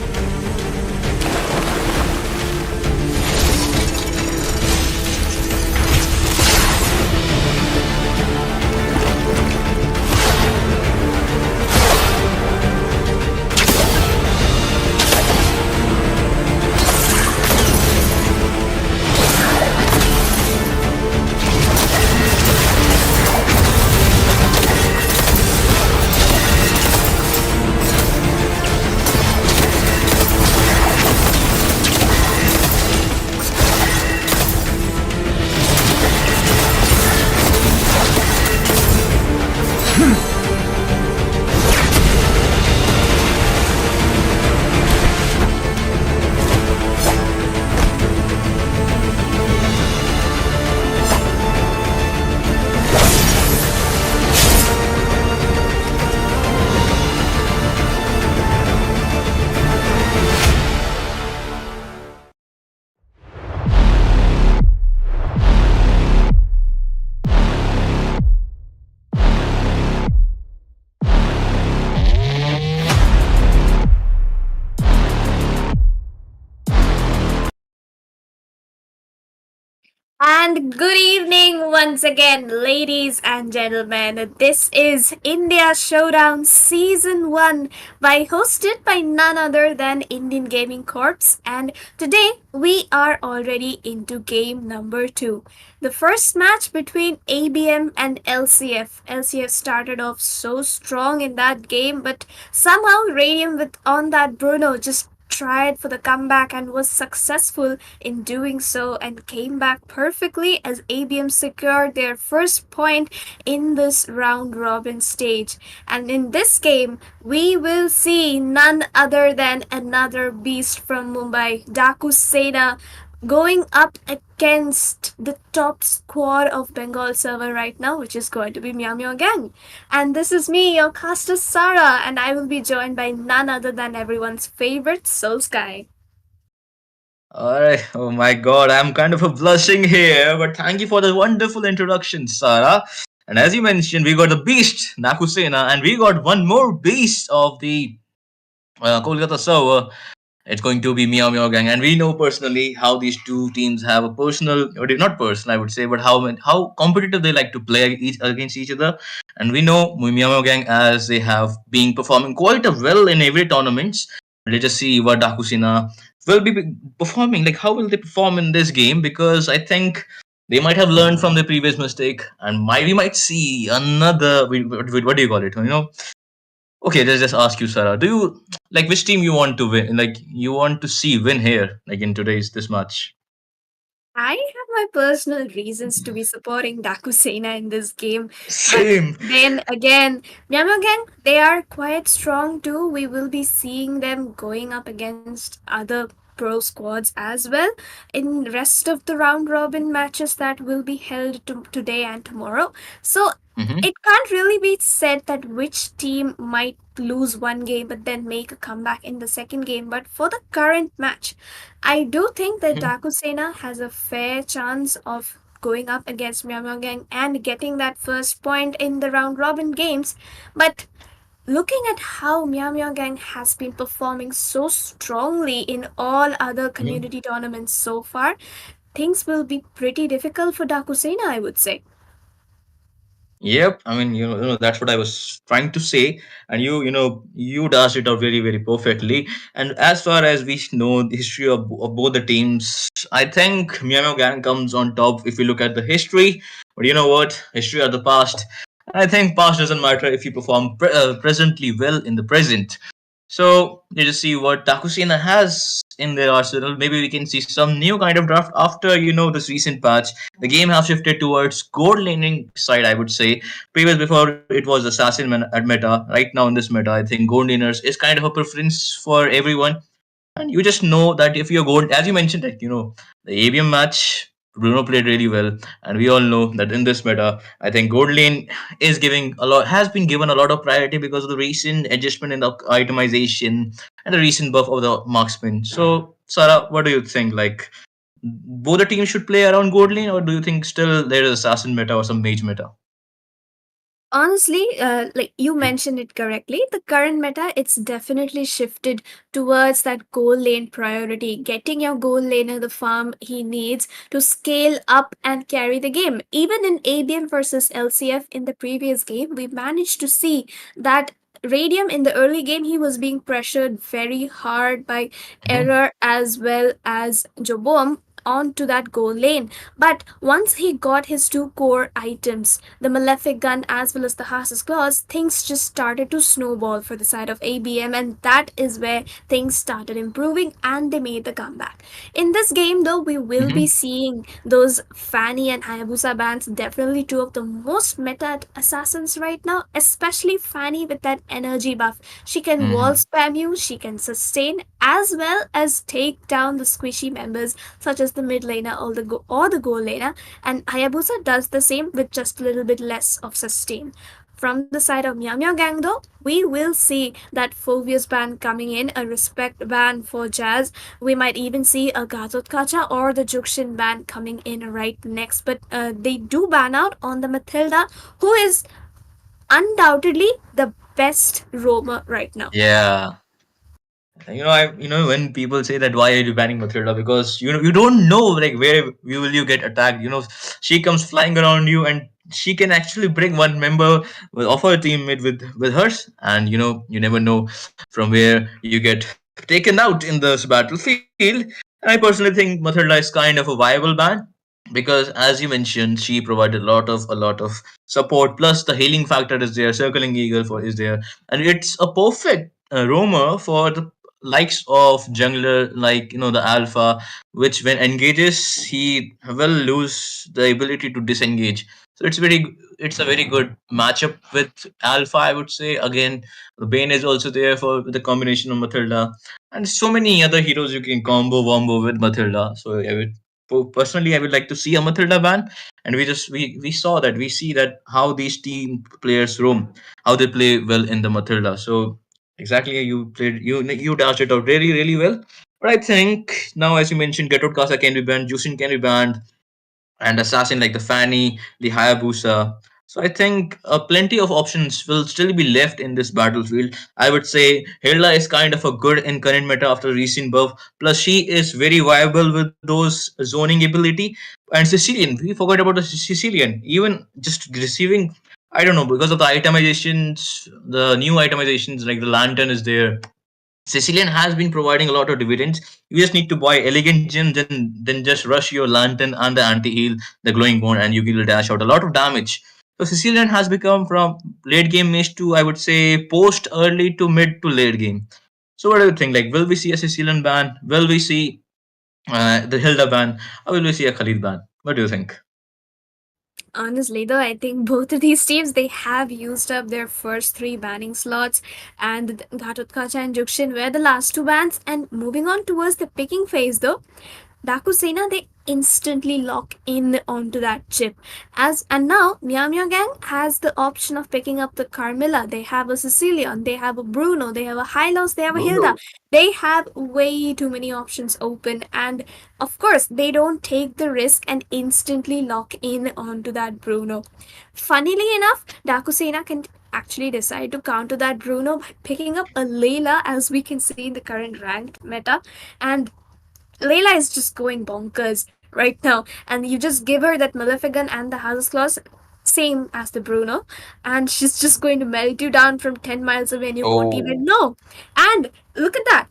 And good evening once again, ladies and gentlemen. This is India Showdown Season 1 hosted by none other than Indian Gaming Corps. And today we are already into game number 2. The first match between ABM and LCF. LCF started off so strong in that game, but somehow Radium with on that Bruno just tried for the comeback and was successful in doing so and came back perfectly as ABM secured their first point in this round robin stage. And in this game, we will see none other than another beast from Mumbai, Daku Sena, going up against the top squad of Bengal server right now, which is going to be MeowMeow Gang. And this is me, your caster Sarah, and I will be joined by none other than everyone's favorite Soul Sky. Alright, oh my god, I'm kind of a blushing here, but thank you for the wonderful introduction, Sarah. And as you mentioned, we got the beast, Nakusena, and we got one more beast of the Kolkata server. It's going to be MeowMeow Gang, and we know personally how these two teams have a personal, or not personal, I would say, but how competitive they like to play against each other. And we know MeowMeow Gang as they have been performing quite a well in every tournaments. Let's just see what Dakusina will be performing. Like, how will they perform in this game? Because I think they might have learned from their previous mistake, and we might see another. What do you call it? Okay, let's just ask you, Sarah. Do you like which team you want to win? Like you want to see win here, like in today's this match? I have my personal reasons to be supporting Dakusena in this game. But Same. then again, Myanmar Gang, they are quite strong too. We will be seeing them going up against other pro squads as well in rest of the round robin matches that will be held today and tomorrow. So Mm-hmm. it can't really be said that which team might lose one game but then make a comeback in the second game. But for the current match, I do think that Dakusena has a fair chance of going up against Myanmar Gang and getting that first point in the round robin games. But looking at how MeowMeow Gang has been performing so strongly in all other community tournaments so far, things will be pretty difficult for Dakusena, I would say. Yep, I mean, that's what I was trying to say, and you dashed it out very, very perfectly. And as far as we know the history of both the teams, I think Myanmar Gang comes on top if we look at the history. But you know what? History of the past. I think past doesn't matter if you perform presently well in the present. So let us see what Takusina has in their arsenal. Maybe we can see some new kind of draft after this recent patch. The game has shifted towards gold laning side, I would say. Previous before it was assassin at meta. Right now in this meta, I think gold laners is kind of a preference for everyone. And you just know that if you're gold, as you mentioned, like the ABM match, Bruno played really well, and we all know that in this meta, I think gold lane has been given a lot of priority because of the recent adjustment in the itemization and the recent buff of the marksman. So, Sarah, what do you think? Like, both the teams should play around gold lane, or do you think still there is assassin meta or some mage meta? Honestly, like you mentioned it correctly, the current meta, it's definitely shifted towards that goal lane priority, getting your goal laner the farm he needs to scale up and carry the game. Even in ABM versus LCF in the previous game, we managed to see that Radium in the early game, he was being pressured very hard by Mhm. Error as well as Jobom onto that goal lane. But once he got his two core items, the Malefic Gun as well as the Hass's Claws, things just started to snowball for the side of ABM, and that is where things started improving and they made the comeback. In this game, though, we will be Mhm. seeing those Fanny and Hayabusa bans, definitely two of the most meta assassins right now, especially Fanny with that energy buff. She can wall Mhm. spam you, she can sustain, as well as take down the squishy members such as the mid laner or the goal laner, and Hayabusa does the same with just a little bit less of sustain. From the side of MeowMeow Gang, though, we will see that Phobius ban coming in, a respect ban for Jazz. We might even see a Gatot Kacha or the Jukshin ban coming in right next. But they do ban out on the Matilda, who is undoubtedly the best roamer right now. Yeah. When people say that why are you banning Matilda, because you don't know like where you will you get attacked. She comes flying around you, and she can actually bring one member of her teammate with hers, and you never know from where you get taken out in this battlefield. And I personally think Matilda is kind of a viable ban, because as you mentioned, she provided a lot of support, plus the healing factor is there, circling eagle for is there, and it's a perfect roamer for the likes of jungler, like the alpha, which when engages he will lose the ability to disengage. So it's a very good matchup with alpha, I would say. Again, Bane is also there for the combination of Matilda, and so many other heroes you can combo wombo with Matilda. So personally, I would like to see a Matilda ban, and we saw that, we see that how these team players roam, how they play well in the Matilda. So exactly, you dashed it out really really well. But I think now, as you mentioned, Gatot Kasa can be banned, Jushin can be banned, and assassin like the Fanny, the Hayabusa. So I think plenty of options will still be left in this battlefield. I would say Hilda is kind of a good in current meta after recent buff. Plus, she is very viable with those zoning ability. And Sicilian, we forgot about the Sicilian. Even just receiving, I don't know, because of the itemizations, the new itemizations like the lantern is there. Sicilian has been providing a lot of dividends. You just need to buy elegant gems, then just rush your lantern and the anti-heal, the glowing bond, and you will dash out a lot of damage. So Sicilian has become from late game mage to, I would say, post early to mid to late game. So what do you think? Like, will we see a Sicilian ban? Will we see the Hilda ban? Or will we see a Khalid ban? What do you think? Honestly, though, I think both of these teams, they have used up their first three banning slots, and Ghatotkacha and Jukshin were the last two bans. And moving on towards the picking phase, though, Dakusena, they instantly lock in onto that chip. As and now MeowMeow Gang has the option of picking up the Carmilla. They have a Sicilian, they have a Bruno, they have a Hylos, they have a Hilda. They have way too many options open, and of course they don't take the risk and instantly lock in onto that Bruno. Funnily enough, Dakusena can actually decide to counter that Bruno by picking up a Layla, as we can see in the current ranked meta, and Layla is just going bonkers right now, and you just give her that Maleficent and the House's Claws, same as the Bruno, and she's just going to melt you down from 10 miles away and you won't Oh, even know. And look at that.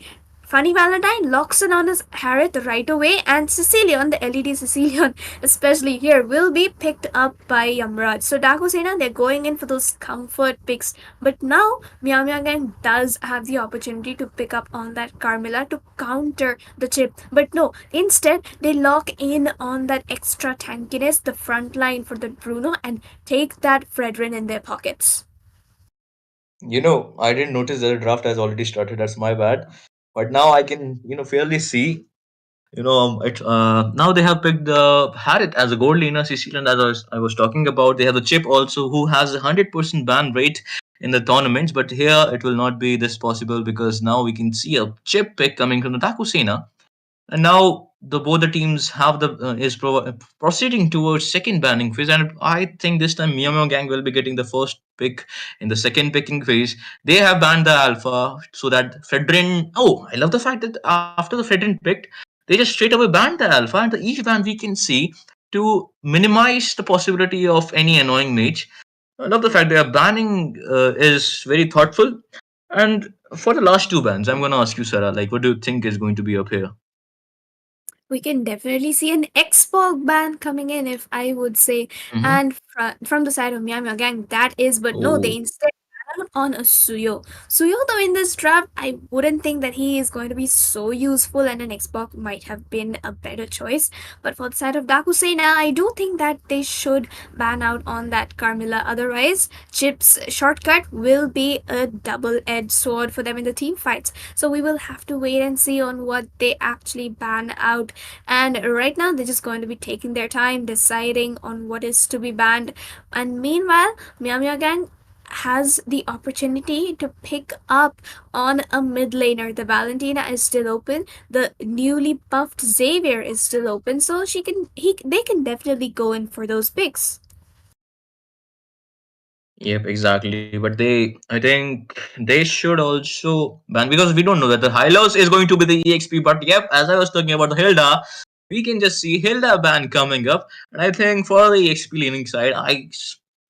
Funny Valentine locks in on his Harriet right away, and Sicilian, the LED Sicilian, especially here, will be picked up by Yamraj. So Dakusena, they're going in for those comfort picks. But now, Meow Meow Gang does have the opportunity to pick up on that Carmilla to counter the chip. But no, instead, they lock in on that extra tankiness, the front line for the Bruno, and take that Fredrin in their pockets. I didn't notice that the draft has already started. That's my bad. But now I can, fairly see. Now they have picked Harriet as a gold laner, Sicilian, as I was talking about. They have the Chip also, who has a 100% ban rate in the tournaments. But here it will not be this possible, because now we can see a Chip pick coming from the Takusena. And now the both the teams have the proceeding towards second banning phase, and I think this time MeowMeow Gang will be getting the first pick in the second picking phase. They have banned the alpha so that Fredrin. Oh, I love the fact that after the Fredrin picked, they just straight away banned the alpha, and the each ban we can see to minimize the possibility of any annoying mage. I love the fact they are banning is very thoughtful. And for the last two bans, I'm gonna ask you, Sarah, like, what do you think is going to be up here? We can definitely see an Xbox ban coming in, if I would say. Mm-hmm. And from the side of MeowMeow Gang, that is, but no, they Oh, instead ban on a Suyo. Suyo, though, in this draft, I wouldn't think that he is going to be so useful, and an Xbox might have been a better choice. But for the side of Dakusena, I do think that they should ban out on that Carmilla. Otherwise, Chip's shortcut will be a double-edged sword for them in the team fights. So we will have to wait and see on what they actually ban out. And right now, they're just going to be taking their time deciding on what is to be banned. And meanwhile, MeowMeow Gang has the opportunity to pick up on a mid laner. The Valentina is still open. The newly buffed Xavier is still open, so they can definitely go in for those picks. yep, exactly. But I think they should also ban because we don't know that the Hylos is going to be the EXP. But yep, as I was talking about the Hilda, we can just see Hilda ban coming up. And I think for the EXP leaning side,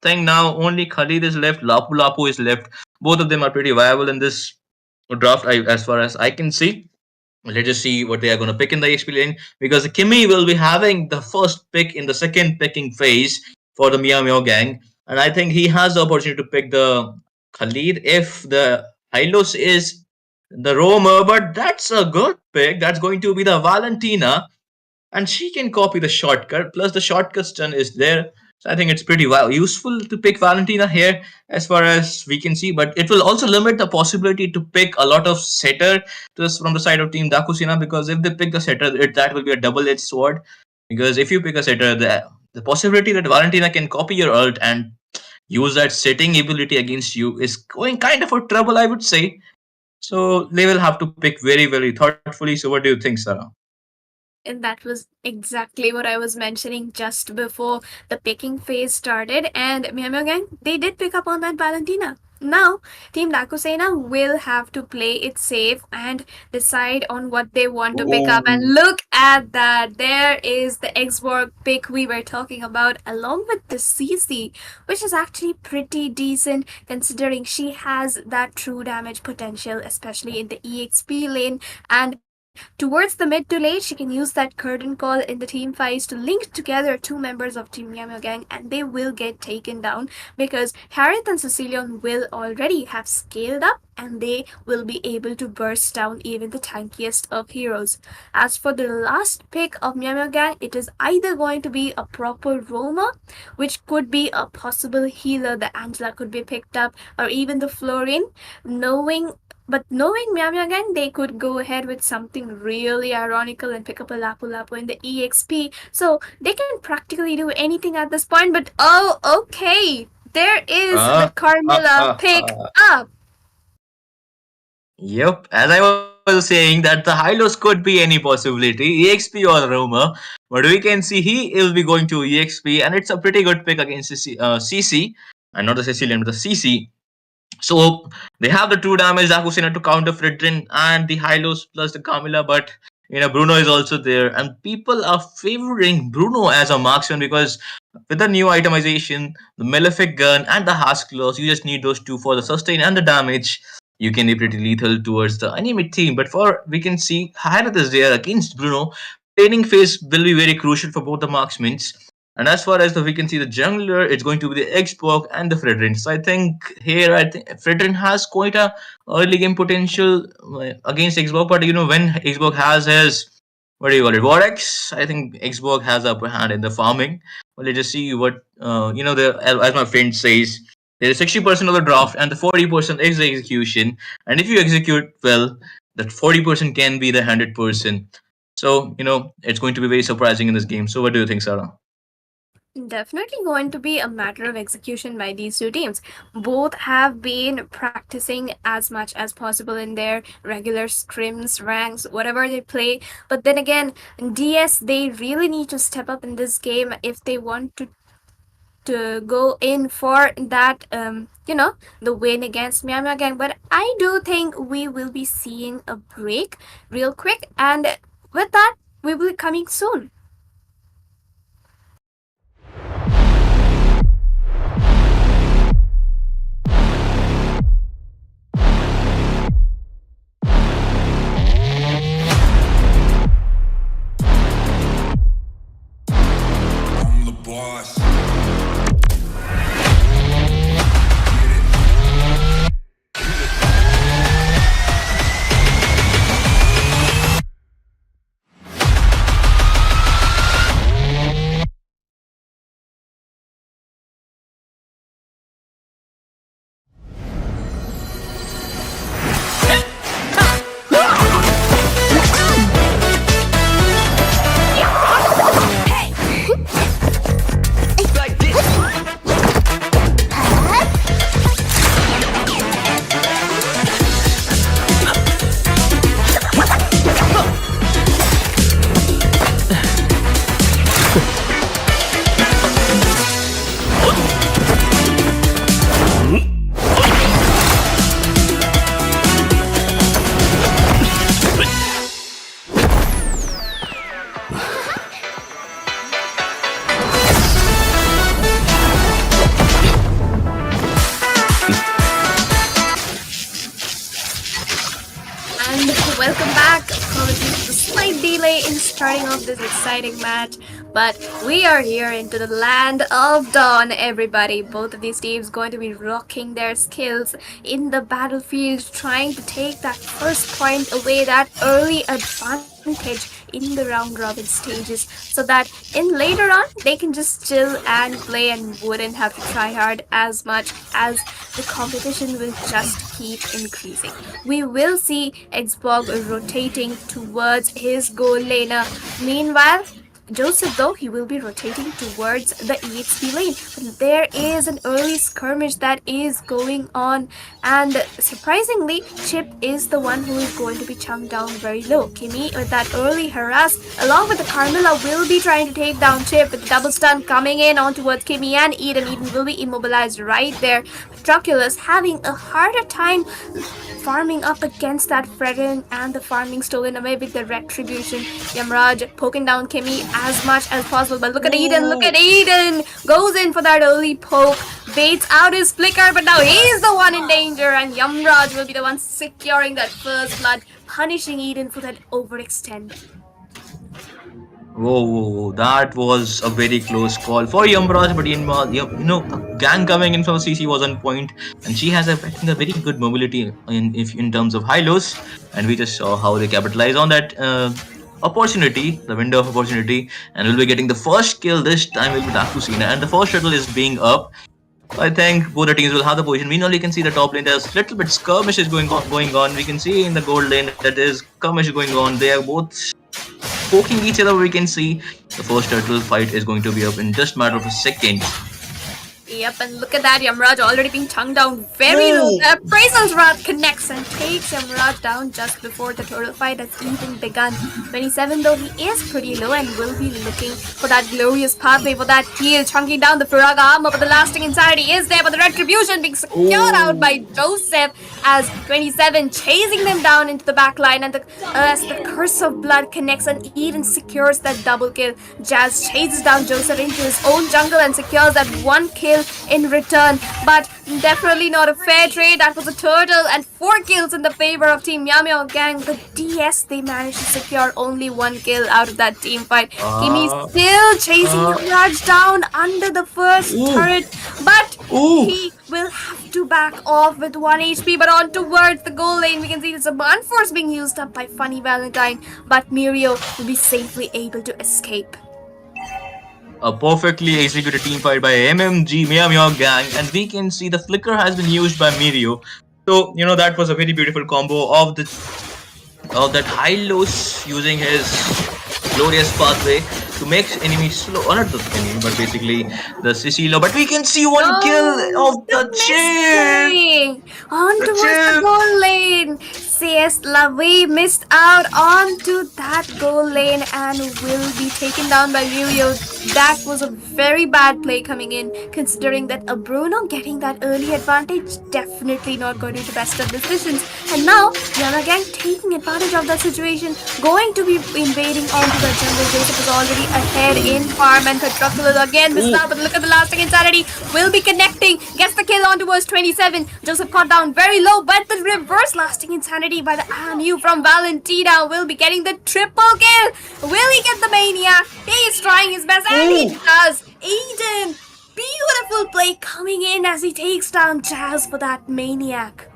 think now only Khalid is left, Lapu Lapu is left. Both of them are pretty viable in this draft, as far as I can see. Let's just see what they are going to pick in the EXP lane because Kimmy will be having the first pick in the second picking phase for the MeowMeow Gang, and I think he has the opportunity to pick the Khalid if the Hylos is the roamer, but that's a good pick. That's going to be the Valentina, and she can copy the shortcut. Plus, the shortcut stun is there. So I think it's pretty useful to pick Valentina here, as far as we can see. But it will also limit the possibility to pick a lot of setter from the side of Team Dakusina because if they pick the setter, that will be a double-edged sword. Because if you pick a setter, the possibility that Valentina can copy your ult and use that setting ability against you is going kind of for trouble, I would say. So they will have to pick very, very thoughtfully. So what do you think, Sarah? And that was exactly what I was mentioning just before the picking phase started. And MeowMeow Gang, they did pick up on that Valentina. Now, Team Dakusena will have to play it safe and decide on what they want to pick up. And look at that. There is the Xborg pick we were talking about, along with the CC, which is actually pretty decent considering she has that true damage potential, especially in the EXP lane. And towards the mid to late, she can use that curtain call in the team fights to link together two members of Team MeowMeow Gang, and they will get taken down because Harriet and Cecilion will already have scaled up and they will be able to burst down even the tankiest of heroes. As for the last pick of MeowMeow Gang, it is either going to be a proper Roma, which could be a possible healer. The Angela could be picked up, or even the Florine, knowing MeowMeow Gang, they could go ahead with something really ironical and pick up a Lapu Lapu in the EXP. So they can practically do anything at this point. But oh, okay, there is the Carmilla pick up. Yep, as I was saying that the Hylos could be any possibility, EXP or Roma, but we can see he will be going to EXP, and it's a pretty good pick against CC, and not the Sicilian, but the CC. So they have the true damage Akusina to counter Fridrin and the Hylos plus the Camilla, but Bruno is also there, and people are favoring Bruno as a marksman because with the new itemization, the Malefic gun and the Hask claws, you just need those two for the sustain and the damage. You can be pretty lethal towards the enemy team, but for we can see Hyrath is there against Bruno. Laning phase will be very crucial for both the marksmen. And as far as we can see the jungler, it's going to be the Xborg and the Fredrin. So I think Fredrin has quite a early game potential against Xborg. But when Xborg has his what do you call it, Vorex, I think Xborg has the upper hand in the farming. Well, let's just see what as my friend says. There is 60% of the draft and the 40% is the execution. And if you execute well, that 40% can be the 100%. So it's going to be very surprising in this game. So what do you think, Sarah? Definitely going to be a matter of execution by these two teams. Both have been practicing as much as possible in their regular scrims, ranks, whatever they play. But then again, DS, they really need to step up in this game if they want to go in for that, the win against MeowMeow Gang. But I do think we will be seeing a break real quick, and with that, we will be coming soon. I'm the boss. And welcome back. Apologies for the slight delay in starting off this exciting match, but we are here into the land of Dawn, everybody. Both of these teams going to be rocking their skills in the battlefield, trying to take that first point away, that early advantage in the round robin stages, so that in later on they can just chill and play and wouldn't have to try hard as much, as the competition will just keep increasing. We will see Xbog rotating towards his goal laner. Meanwhile, Joseph, though, he will be rotating towards the EXP lane. But there is an early skirmish that is going on, and surprisingly, Chip is the one who is going to be chunked down very low. Kimmy, with that early harass, along with the Carmilla, will be trying to take down Chip with the double stun coming in on towards Kimmy and Eden. Eden will be immobilized right there. Dracula's having a harder time farming up against that Fredden and the farming stolen away with the retribution. Yamraj poking down Kimmy as much as possible, but look at Eden, look at Eden! Goes in for that early poke, baits out his flicker, but now he's the one in danger, and Yamraj will be the one securing that first blood, punishing Eden for that overextend. Whoa, that was a very close call for Yamraj, but Gang coming in from CC was on point, and she has, I think, a very good mobility in terms of high lows, and we just saw how they capitalize on that opportunity, the window of opportunity, and we'll be getting the first kill this time. We'll be back to Cena, and the first shuttle is being up. I think both the teams will have the position. Meanwhile, you can see the top lane. There's little bit skirmishes going on. We can see in the gold lane that there's skirmish going on. They are both poking each other. We can see the first turtle fight is going to be up in just a matter of a second. Yep, and look at that, Yamraj already being tongued down very low. The Appraisal's Wrath connects and takes Yamraj down just before the turtle fight has even begun. 27 though, he is pretty low and will be looking for that glorious pathway for that heal, chunking down the Firaga armor, but the lasting insanity is there, but the retribution being secured out by Joseph as 27 chasing them down into the back line, and as the Curse of Blood connects and Eden secures that double kill. Jazz chases down Joseph into his own jungle and secures that one kill in return, but definitely not a fair trade. That was a turtle and 4 kills in the favor of Team MeowMeow Gang. The DS, they managed to secure only 1 kill out of that team fight. Kimmy still chasing Raj down under the first turret, but he will have to back off with 1 HP, but on towards the goal lane. We can see the Saban Force being used up by Funny Valentine, but Mirio will be safely able to escape. A perfectly executed team fight by MMG, MeowMeow Gang, and we can see the flicker has been used by Mirio. So, that was a very beautiful combo of that Hylos using his glorious pathway. to make enemy slow, or not the enemy, but basically the Sicilo. But we can see one kill of Oh, the the chip. misclick on The towards the chip. goal lane. CS Lavey missed out onto that goal lane and will be taken down by MeowMeow. That was a very bad play coming in, considering that a Bruno getting that early advantage definitely not going to be the best of decisions. And now Yana Gang taking advantage of that situation, going to be invading onto the jungle. Joseph is already ahead in farm, and Patroclus again missed out. But look at the lasting insanity. Will be connecting, gets the kill onto verse 27. Joseph caught down very low, but the reverse lasting insanity by the AMU from Valentina will be getting the triple kill. Will he get the maniac? He is trying his best, and he does. Eden, beautiful play coming in as he takes down Jazz for that maniac.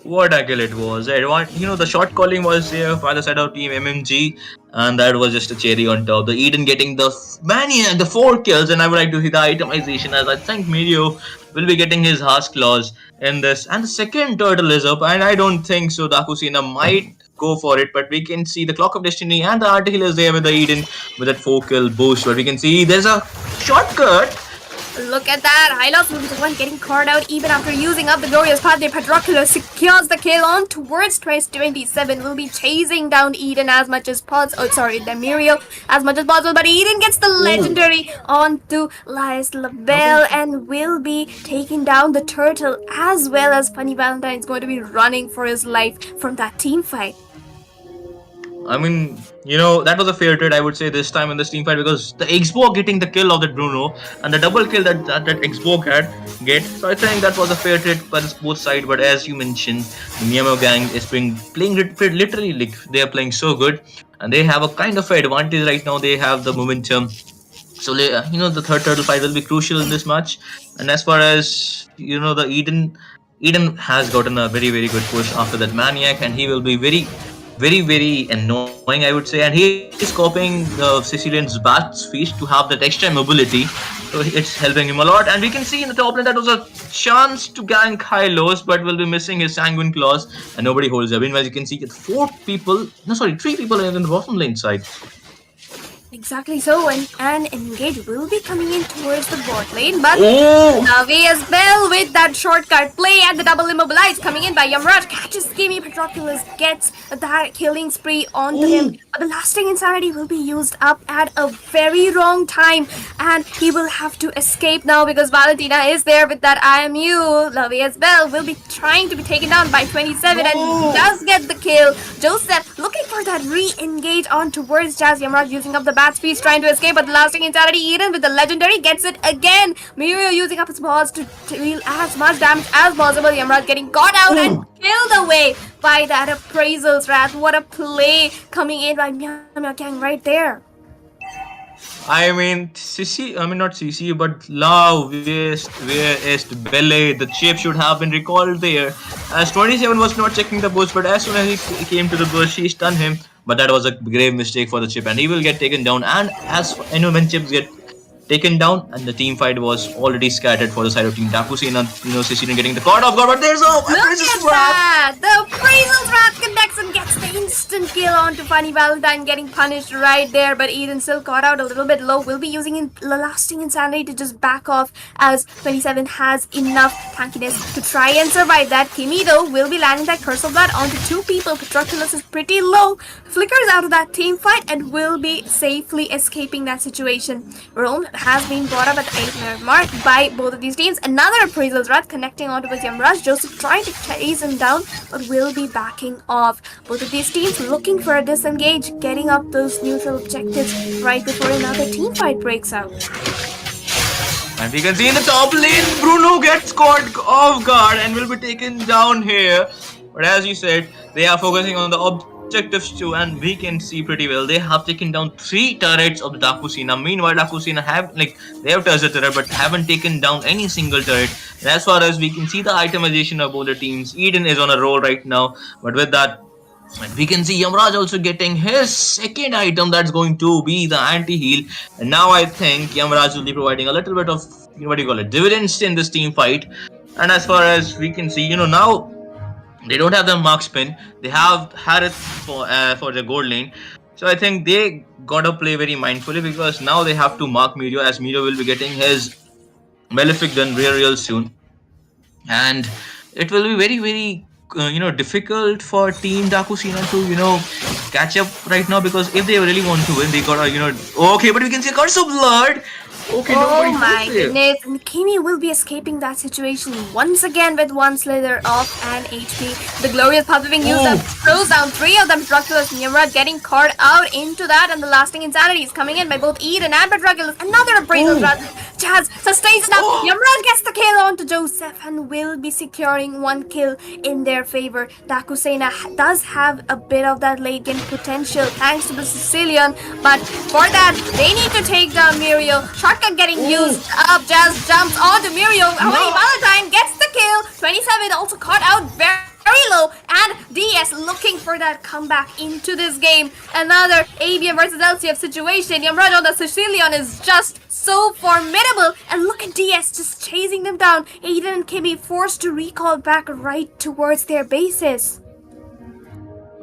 What a kill it was. The shot calling was there by the side of team MMG, and that was just a cherry on top. The Eden getting the maniac, the 4 kills, and I would like to see the itemization, as I think Medio will be getting his Heart's Claws in this. And the second turtle is up, and I don't think so. Dakusina might go for it, but we can see the Clock of Destiny and the Article is there with the Eden with that 4 kill boost. But we can see there's a shortcut. Look at that. Hylos will be the one getting caught out even after using up the glorious path. Patroclus secures the kill on towards 27. Will be chasing down Eden as much as possible. Oh, sorry, the Muriel as much as possible. But Eden gets the legendary onto Lias Labelle and will be taking down the turtle, as well as Funny Valentine is going to be running for his life from that team fight. I mean, that was a fair trade, I would say, this time in this team fight, because the Xbox getting the kill of the Bruno and the double kill that Xbox get. So I think that was a fair trade by both sides. But as you mentioned, the MeowMeow gang is playing literally like they are playing so good, and they have a kind of advantage right now. They have the momentum. So the third turtle fight will be crucial in this match. And as far as the Eden has gotten a very, very good push after that maniac, and he will be very, very annoying, I would say. And he is copying the Sicilian's Bat's Feast to have that extra mobility, so it's helping him a lot. And we can see in the top lane that was a chance to gank Hylos, but will be missing his Sanguine Claws, and nobody holds up. Meanwhile, you can see 3 people in the bottom lane side. Exactly so, and Engage will be coming in towards the bot lane, but Navi as well with that shortcut play and the double immobilize coming in by Yamraj. Catches Skimmy, Patroclus gets that killing spree onto him. But the lasting insanity will be used up at a very wrong time, and he will have to escape now because Valentina is there with that IMU. Navi as well will be trying to be taken down by 27 and does get the kill. Joseph looking for that re-engage on towards Jazz. Yamraj using up the bat speed, trying to escape, but the lasting insanity Eden with the legendary gets it again. Mew using up his balls to deal as much damage as possible. Yamraj getting caught out and killed away by that appraisal's wrath. What a play coming in by MeowMeow gang right there. I mean, not CC, but La Est Belle. The chip should have been recalled there, as 27 was not checking the bush, but as soon as he came to the bush, he stunned him. But that was a grave mistake for the chip, and he will get taken down. And as when chips get taken down, and the team fight was already scattered for the side of Team Dakusin, and Sicilian getting the card off guard. But there's Look at that! The appraisal's wrath connects and gets the instant kill onto Funny Valentine, getting punished right there. But Eden still caught out a little bit low. Will be using the lasting insanity to just back off, as 27 has enough tankiness to try and survive that. Kimi though will be landing that curse of blood onto 2 people. Patroclus is pretty low, flickers out of that team fight, and will be safely escaping that situation. Rome has been brought up at the 8-minute mark by both of these teams. Another appraisal's wrath connecting onto his Yamraj. Joseph trying to chase him down, but will be backing off. Both of these teams looking for a disengage, getting up those neutral objectives right before another team fight breaks out. And we can see in the top lane, Bruno gets caught off guard and will be taken down here. But as you said, they are focusing on the objectives too, and we can see pretty well they have taken down 3 turrets of the Dakusina. Meanwhile, Dakusina they have touched the turret but haven't taken down any single turret. And as far as we can see the itemization of both the teams, Eden is on a roll right now. But with that, we can see Yamraj also getting his second item, that's going to be the anti-heal. And now I think Yamraj will be providing a little bit of dividends in this team fight. And as far as we can see, now they don't have the marksman. They have had it for the gold lane. So I think they gotta play very mindfully because now they have to mark Meteor, as Meteor will be getting his Malefic gun real soon, and it will be very difficult for Team Dakusina to catch up right now, because if they really want to win, they gotta okay, but we can see a curse of blood. Okay, Oh nobody my goes there. goodness, and Kimi will be escaping that situation once again with one slither of an HP. The glorious puppet being used up throws down three of them. Petroculus, Nimrod getting caught out into that, and the lasting insanity is coming in by both Eden and Petroculus. Another appraisal shot. Jazz sustains enough. Nimrod gets the kill onto Joseph and will be securing one kill in their favor. Dakusena does have a bit of that late game potential thanks to the Sicilian, but for that, they need to take down Mirio. Shortcut getting used up. Jazz jumps onto Mirio. However, Valentine gets the kill. 27 also caught out very low, and DS looking for that comeback into this game. Another ABM versus LCF situation. Yamraj on the Sicilian is just so formidable, and look at DS just chasing them down. Aiden and Kimmy forced to recall back right towards their bases.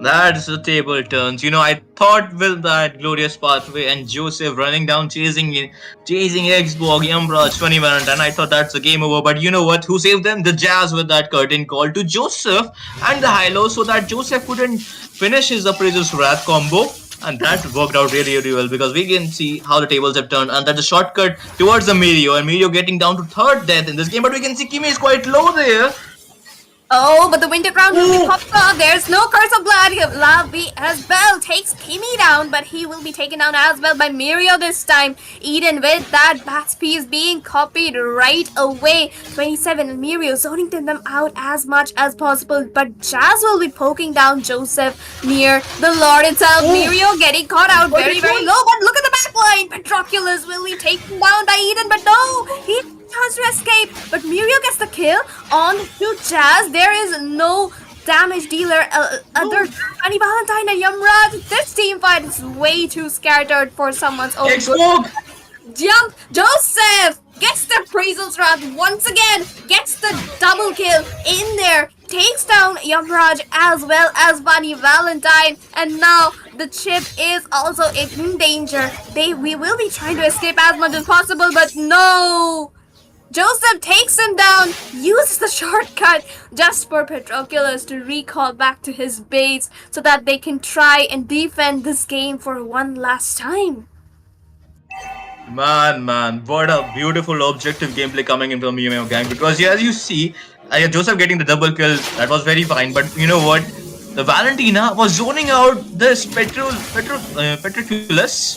That's the table turns. I thought with that glorious pathway and Joseph running down chasing Xbog, Yamraj, Funny Valentine, I thought that's the game over. But you know what? Who saved them? The Jazz with that curtain call to Joseph and the high-low, so that Joseph couldn't finish his Appraiser's Wrath combo. And that worked out really well, because we can see how the tables have turned, and that's a shortcut towards the Mirio, and Mirio getting down to third death in this game. But we can see Kimi is quite low there. Oh, but the Winter Crown will be popped off. There's no Curse of Blood. Lavi as well takes Kimi down, but he will be taken down as well by Mirio this time. Eden with that Bats piece being copied right away. 27 and Mirio zoning them out as much as possible, but Jazz will be poking down Joseph near the Lord itself. Mirio getting caught out very low, but look at the back line. Petroculus will be taken down by Eden, but no, he tries to escape, but Mirio gets the kill on to Jazz. There is no damage dealer other than Funny Valentine and Yamraj. This team fight is way too scattered for someone's own good. Jump! Joseph gets the appraisal's wrath once again, gets the double kill in there, takes down Yamraj as well as Funny Valentine, and now the chip is also in danger. We will be trying to escape as much as possible, but no! Joseph takes him down, uses the shortcut just for Petroculus to recall back to his base so that they can try and defend this game for one last time. Man, what a beautiful objective gameplay coming in from MeowMeow gang, because as you see, Joseph getting the double kill, that was very fine, but you know what? The Valentina was zoning out this Petroculus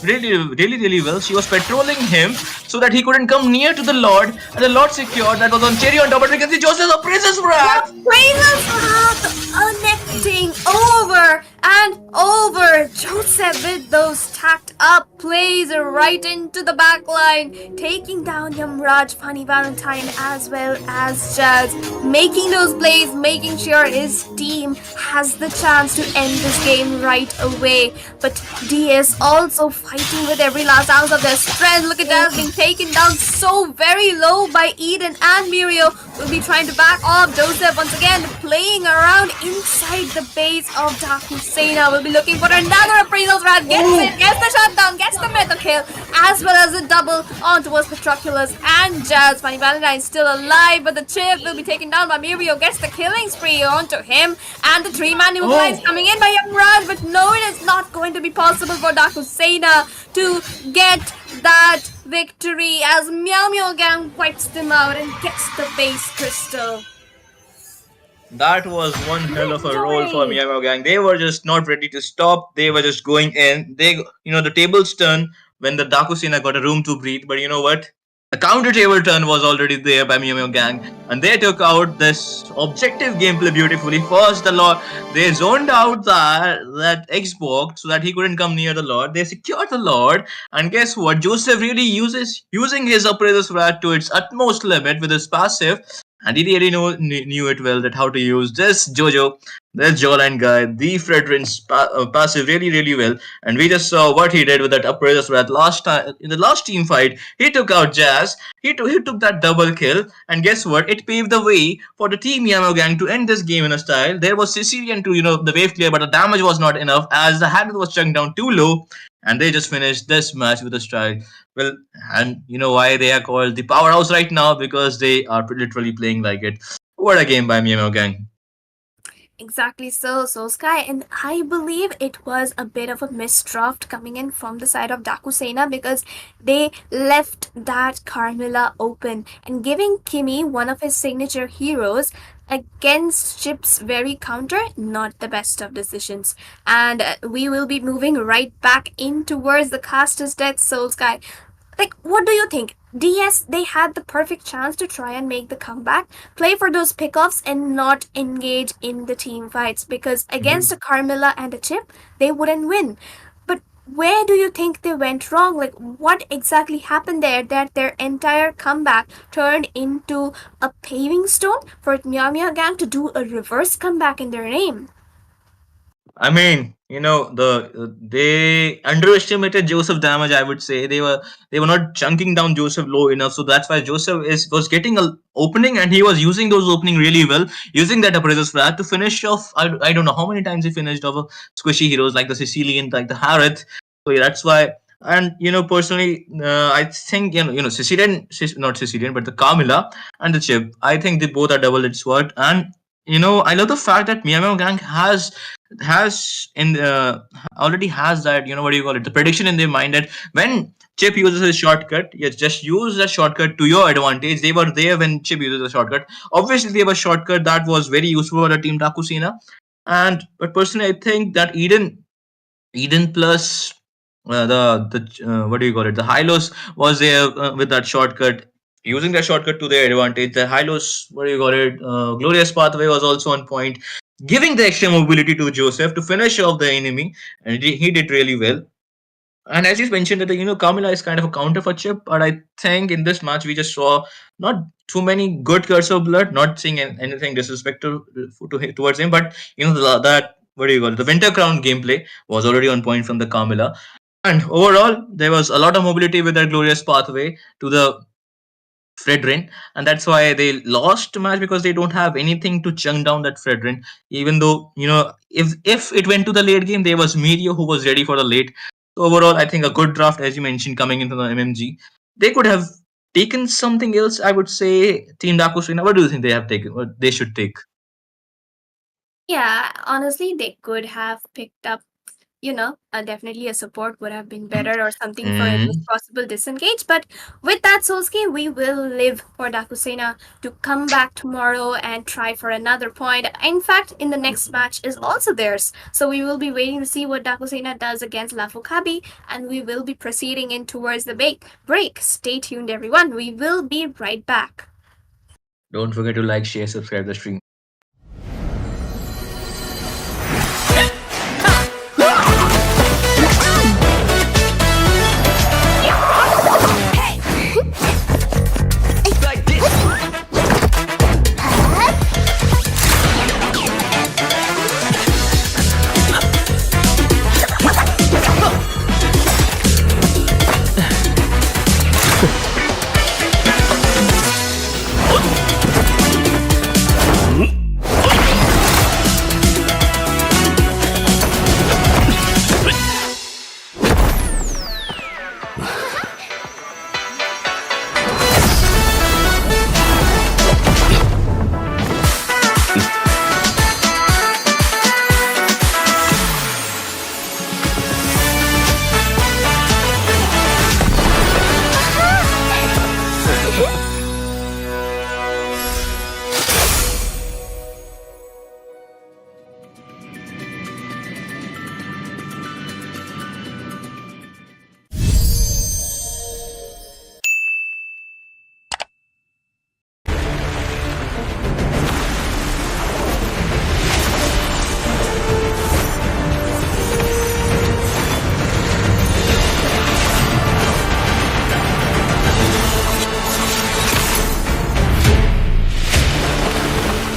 really well. She was patrolling him so that he couldn't come near to the Lord, and the Lord secured. That was on cherry on top, but we can see Joseph's Appraiser's Wrath. Appraiser's Wrath connecting over and over. Joseph with those tacked up plays right into the back line, taking down Yamraj, Funny Valentine as well as Jazz, making those plays, making sure his team has the chance to end this game right away. But DS also fighting with every last ounce of their strength. Look at Jazz being taken down so very low by Eden and Mirio. Will be trying to back off. Joseph once again playing around inside the base of Dakusena. Will be looking for another appraisal's wrath. Gets it, gets the shutdown, gets the meta kill, as well as a double on towards Petroculus and Jazz. Funny Valentine still alive, but the chip will be taken down by Mirio. Gets the killing spree onto him, and the 3-man neutralize coming in by Yamraj, but no, it is not going to be possible for Dakusena to get that victory as MeowMeow gang wipes them out and gets the base crystal. That was one hell of a roll for MeowMeow gang. They were just not ready to stop. They were just going in. The tables turn when the Dakusena got a room to breathe. But you know what? The counter table turn was already there by MeowMeow gang, and they took out this objective gameplay beautifully. First, they zoned out that Xbox so that he couldn't come near the Lord. They secured the Lord, and guess what? Joseph really using his Appraiser's Wrath to its utmost limit with his passive. And he really knew it well, that how to use this Jojo. This jawline guy, the Fredrin's passive really, really well, and we just saw what he did with that appraisal threat last time in the last team fight. He took out Jazz. He took that double kill, and guess what? It paved the way for the Team Yamo gang to end this game in a style. There was Sicilian to the wave clear, but the damage was not enough as the hand was chunked down too low, and they just finished this match with a style. Well, and you know why they are called the powerhouse right now? Because they are literally playing like it. What a game by Meow gang. Exactly so Sky, and I believe it was a bit of a misdraft coming in from the side of Dakusena because they left that Carmilla open and giving Kimi one of his signature heroes against Chip's very counter, not the best of decisions. And we will be moving right back in towards the Caster's Death Soul Sky. Like, what do you think? DS, they had the perfect chance to try and make the comeback, play for those pickoffs, and not engage in the team fights because against a Carmilla and a Chip, they wouldn't win. But where do you think they went wrong? Like, what exactly happened there that their entire comeback turned into a paving stone for MeowMeow gang to do a reverse comeback in their name? I mean, they underestimated Joseph damage. I would say they were not chunking down Joseph low enough, so that's why Joseph was getting a opening, and he was using those opening really well, using that appraiser's flat to finish off. I don't know how many times he finished off squishy heroes like the Sicilian, like the Harith. So yeah, that's why. And personally, I think Sicilian, not Sicilian, but the Carmilla and the Chip. I think they both are double-edged sword, and I love the fact that Meow Gang has in already has that what do you call it, the prediction in their mind that when Chip uses his shortcut, you just use that shortcut to your advantage. They were there when Chip uses the shortcut. Obviously, they have a shortcut that was very useful for the team Dakusina. But personally, I think that Eden plus the what do you call it, the Hylos was there with that shortcut, using that shortcut to their advantage. The Hylos, what do you call it, Glorious Pathway was also on point, giving the extra mobility to Joseph to finish off the enemy, and he did really well. And as you mentioned that Kamila is kind of a counter for Chip, but I think in this match we just saw not too many good curse of blood. Not seeing anything disrespectful towards him, but that what do you call it? The Winter Crown gameplay was already on point from the Kamila, and overall there was a lot of mobility with that Glorious Pathway to the Fredrin, and that's why they lost the match because they don't have anything to chunk down that Fredrin. Even though if it went to the late game, there was Medio who was ready for the late. So overall, I think a good draft, as you mentioned, coming into the MMG. They could have taken something else. I would say Team Dakusina. What do you think they have taken? What they should take? Yeah, honestly, they could have picked up, definitely a support would have been better or something for Mm. this possible disengage. But with that, Solski, we will live for Dakusena to come back tomorrow and try for another point. In fact, in the next match is also theirs. So we will be waiting to see what Dakusena does against Lafokabi, and we will be proceeding in towards the break. Stay tuned, everyone. We will be right back. Don't forget to like, share, subscribe the stream.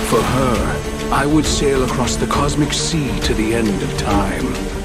For her, I would sail across the cosmic sea to the end of time.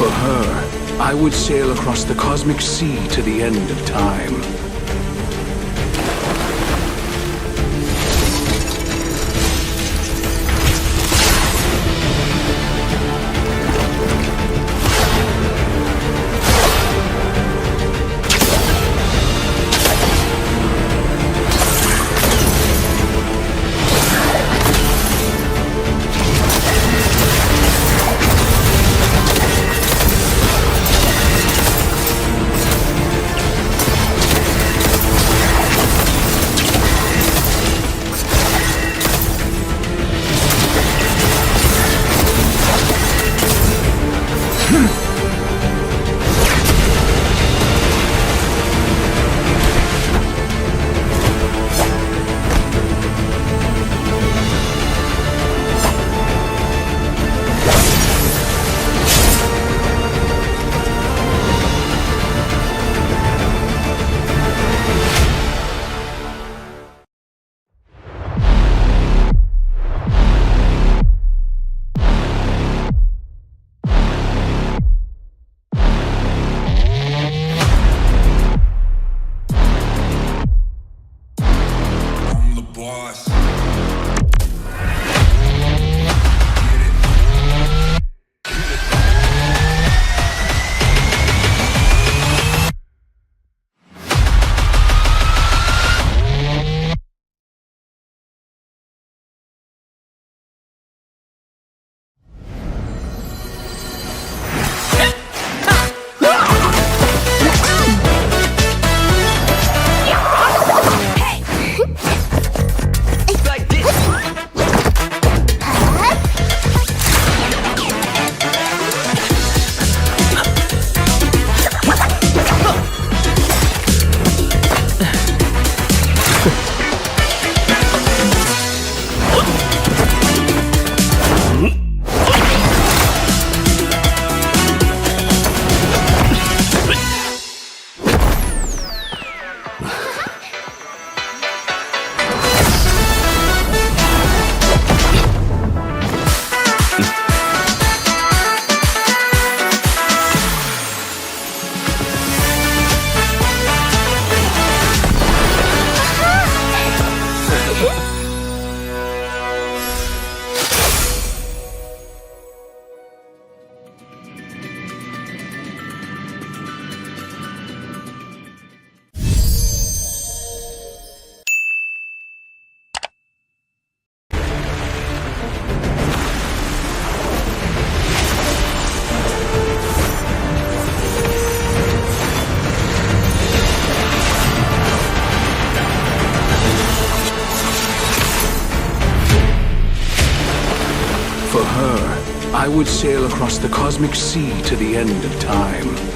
For her, I would sail across the cosmic sea to the end of time. I would sail across the cosmic sea to the end of time.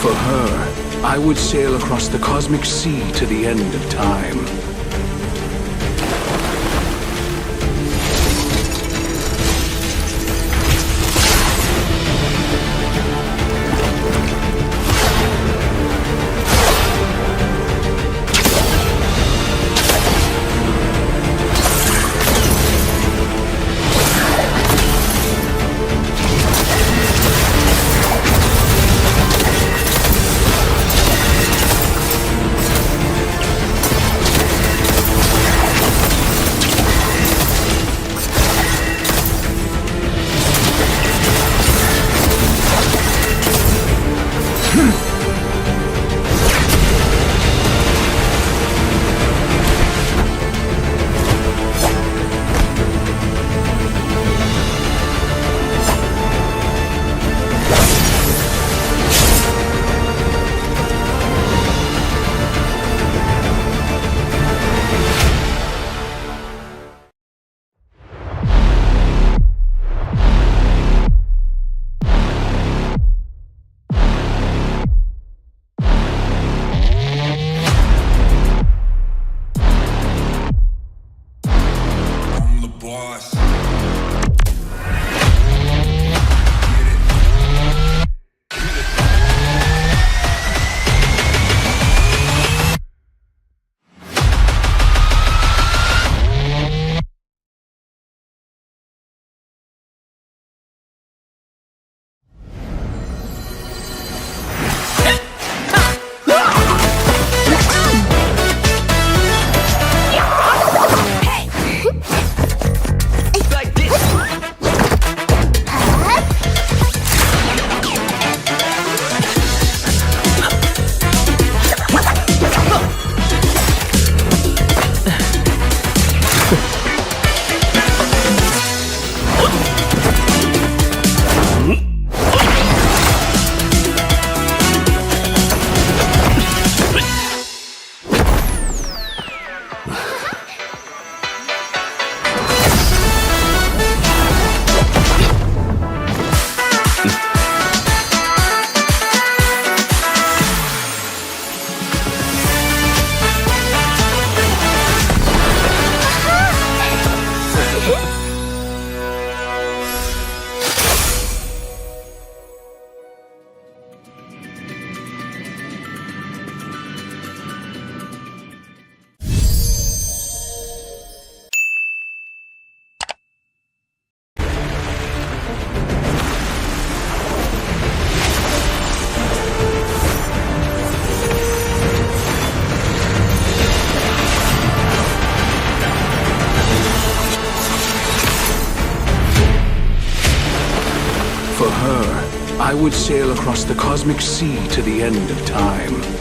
For her, I would sail across the cosmic sea to the end of time. For her, I would sail across the cosmic sea to the end of time.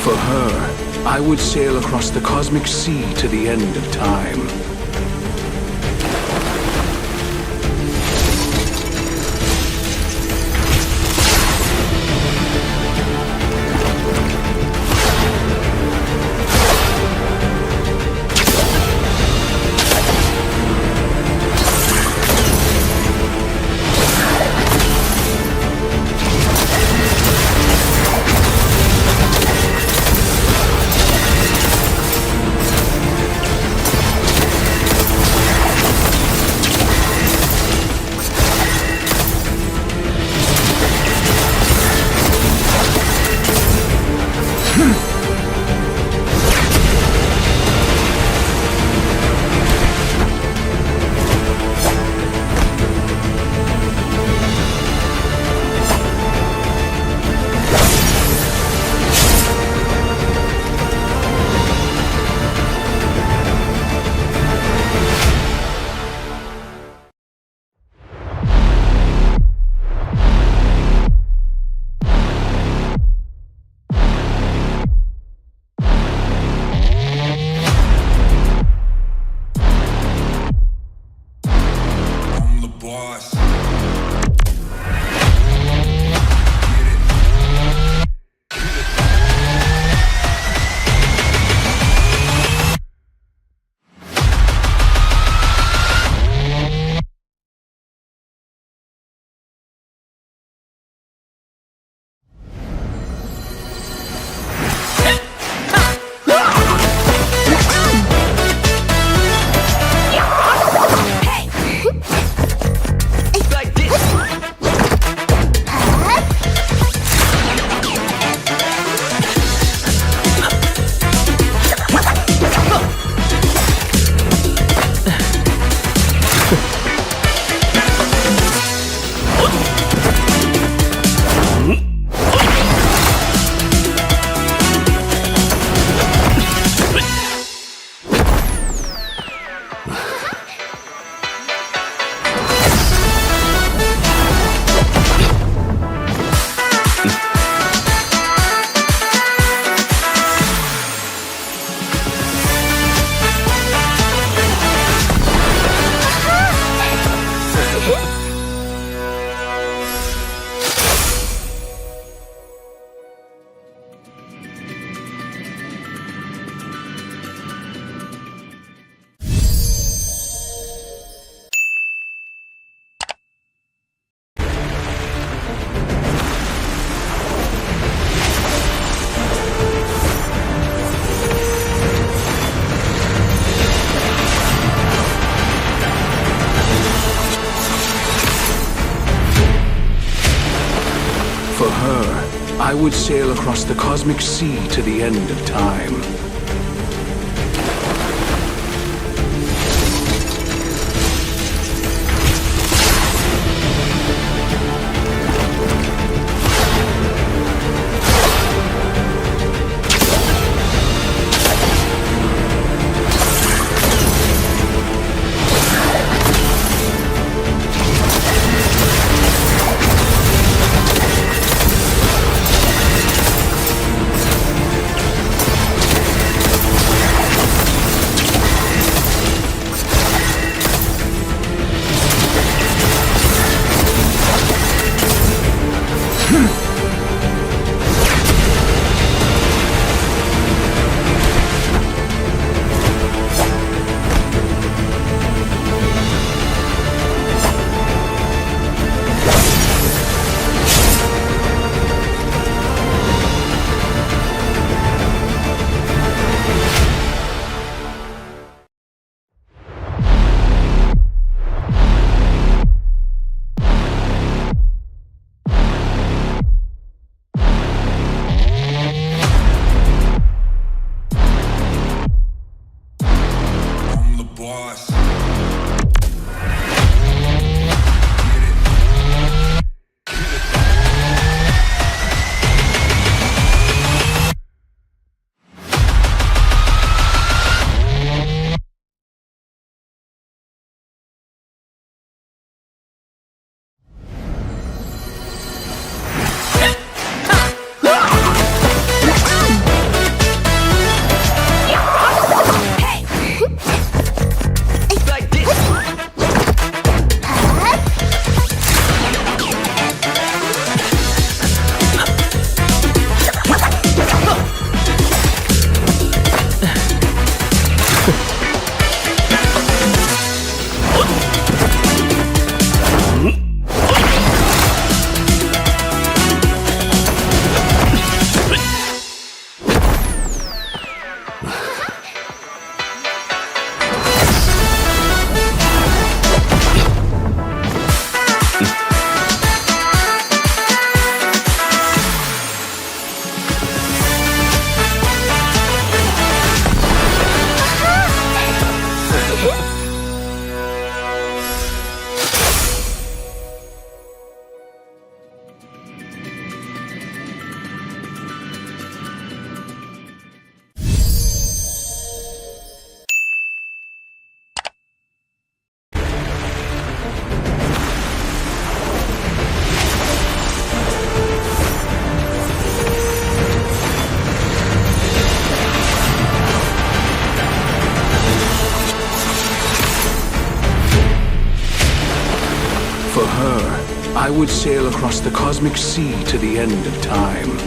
For her, I would sail across the cosmic sea to the end of time. I would sail across the cosmic sea to the end of time. For her, I would sail across the cosmic sea to the end of time.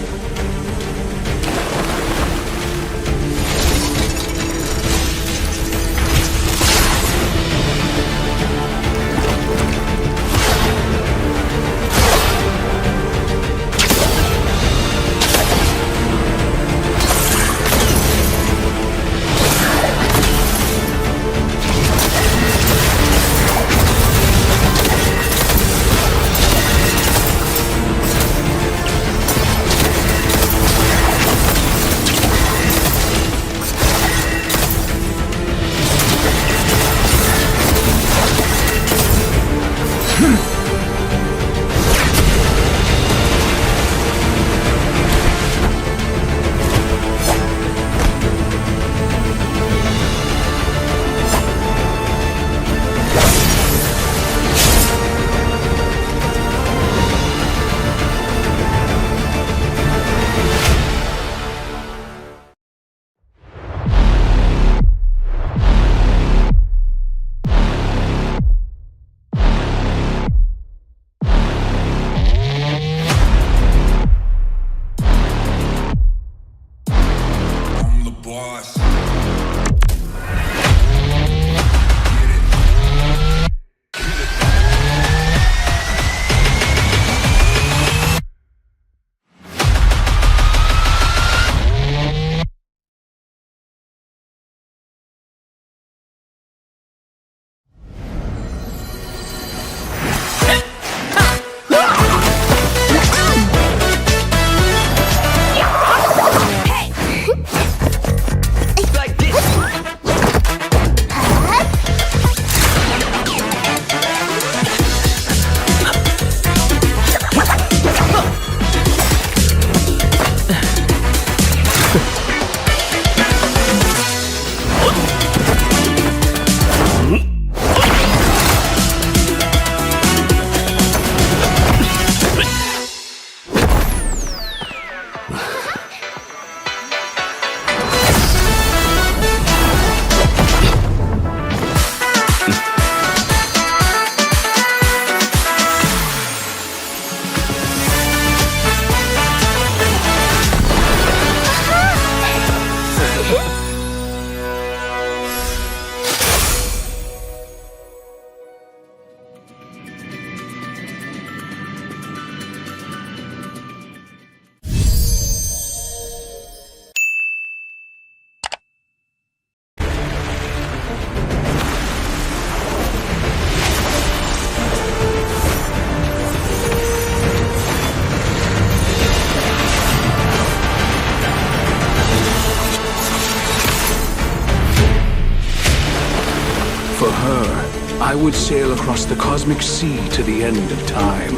For her, I would sail across the cosmic sea to the end of time.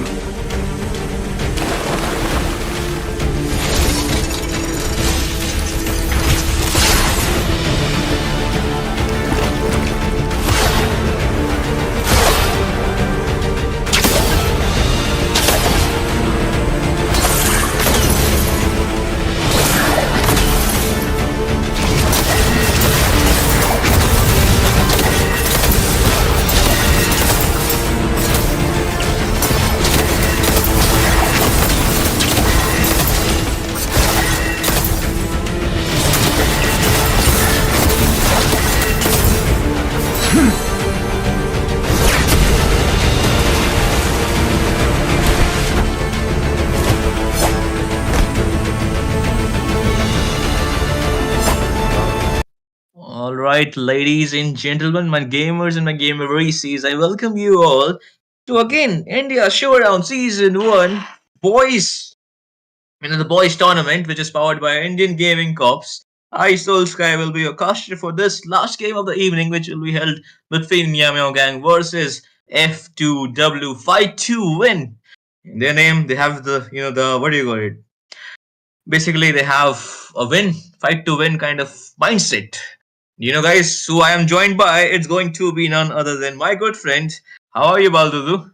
All right, ladies and gentlemen, my gamers and my gamer races, I welcome you all to again India Showdown Season 1 Boys. The boys tournament, which is powered by Indian Gaming Corps. I Soul Sky will be your caster for this last game of the evening, which will be held between MeowMeow Gang versus F2W Fight to Win. In their name, they have the what do you call it? Basically, they have a win, fight to win kind of mindset. Guys, who I am joined by, it's going to be none other than my good friend. How are you, Baldudu?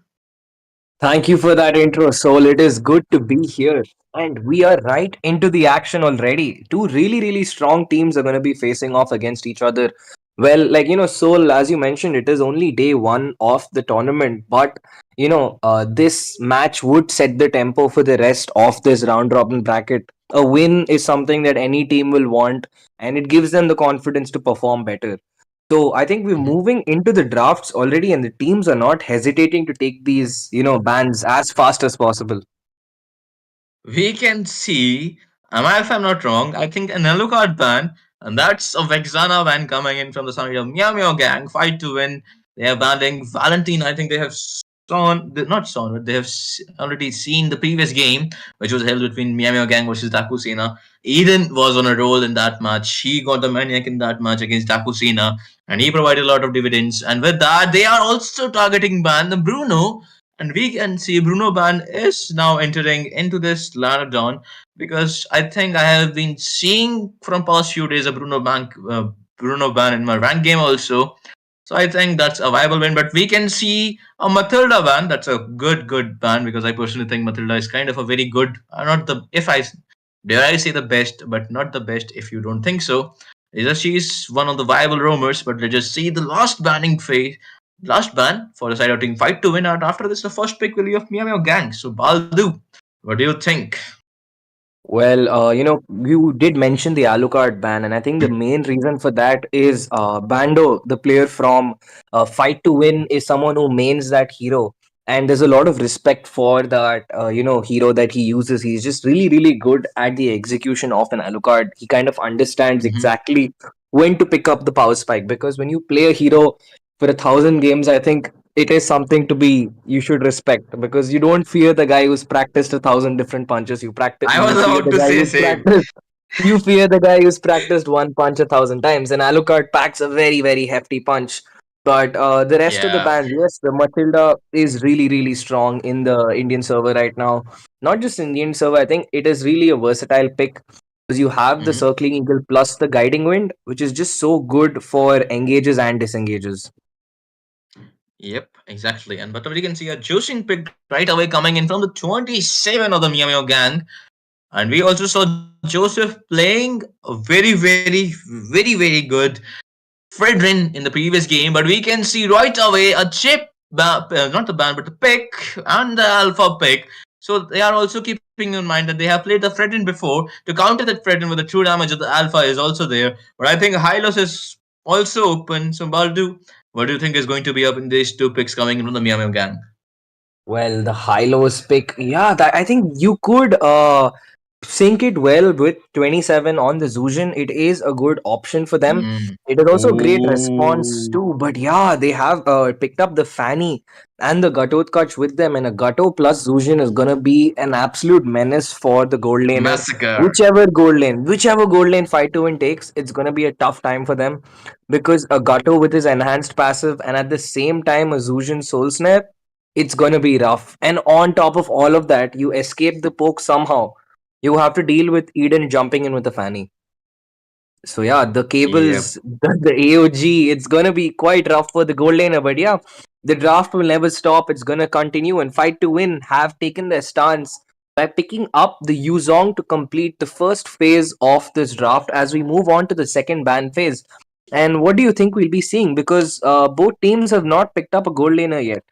Thank you for that intro, Soul. It is good to be here. And we are right into the action already. Two really, really strong teams are going to be facing off against each other. Well, Soul, as you mentioned, it is only day one of the tournament. But, this match would set the tempo for the rest of this round robin bracket. A win is something that any team will want, and it gives them the confidence to perform better. So I think we're moving into the drafts already, and the teams are not hesitating to take these, bans as fast as possible. We can see, if I'm not wrong, I think an yellow card ban, and that's a Vexana ban coming in from the side of Meow Meow Gang, fight to win. They are banning Valentine. I think they have not sawn, but they have already seen the previous game, which was held between Meow Meow Gang versus Dakusina. Eden was on a roll in that match. He got the maniac in that match against Dakusina, and he provided a lot of dividends. And with that, they are also targeting ban the Bruno, and we can see Bruno Ban is now entering into this ladder down, because I think I have been seeing from past few days a Bruno Ban in my rank game also. So I think that's a viable win. But we can see a Matilda ban. That's a good ban, because I personally think Matilda is kind of a very good, not the if I dare I say the best, but not the best if you don't think so. She's one of the viable roamers, but let's just see the last ban for the side of team fight to win out. After this, the first pick will be of Meow Gang. So Baldu, what do you think? Well, you did mention the Alucard ban, and I think the main reason for that is Bando, the player from Fight to Win, is someone who mains that hero. And there's a lot of respect for that, hero that he uses. He's just really, really good at the execution of an Alucard. He kind of understands exactly when to pick up the power spike, because when you play a hero for 1,000 games, I think it is something to be you should respect, because you don't fear the guy who's practiced 1,000 different punches. I You was fear about the to guy say who's same. practiced. You fear the guy who's practiced one punch 1,000 times. And Alucard packs a very, very hefty punch. But the rest of the Yeah. band, yes, the Matilda is really, really strong in the Indian server right now. Not just Indian server, I think it is really a versatile pick, because you have the Mhm. circling eagle plus the guiding wind, which is just so good for engages and disengages. Yep, exactly. And but we can see a juicing pick right away coming in from the 27 of the Meow Gang. And we also saw Joseph playing a very good Fredrin in the previous game. But we can see right away a not the ban, but the pick and the alpha pick. So they are also keeping in mind that they have played the Fredrin before. To counter that Fredrin with the true damage of the alpha is also there. But I think Hylos is also open. So Baldu, what do you think is going to be up in these two picks coming in from the Meow Gang? Well, the high lows pick, yeah, that I think you could. sync it well with 27 on the Zuzhin. It is a good option for them. Mm. It is also great response Oh, too. But yeah, they have picked up the Fanny and the Gatotkaч with them, and a Gato plus Zuzhin is gonna be an absolute menace for the gold laner. massacre. Whichever gold lane fight to win takes, it's gonna be a tough time for them because a Gato with his enhanced passive and at the same time a Zuzhin Soul Snap, it's gonna be rough. And on top of all of that, you escape the poke somehow. You have to deal with Eden jumping in with the Fanny. So yeah, the Yep. cables, the AOG, it's gonna be quite rough for the gold laner. But yeah, the draft will never stop. It's gonna continue and fight to win have taken their stance by picking up the Yuzong to complete the first phase of this draft as we move on to the second ban phase. And what do you think we'll be seeing? Because both teams have not picked up a gold laner yet.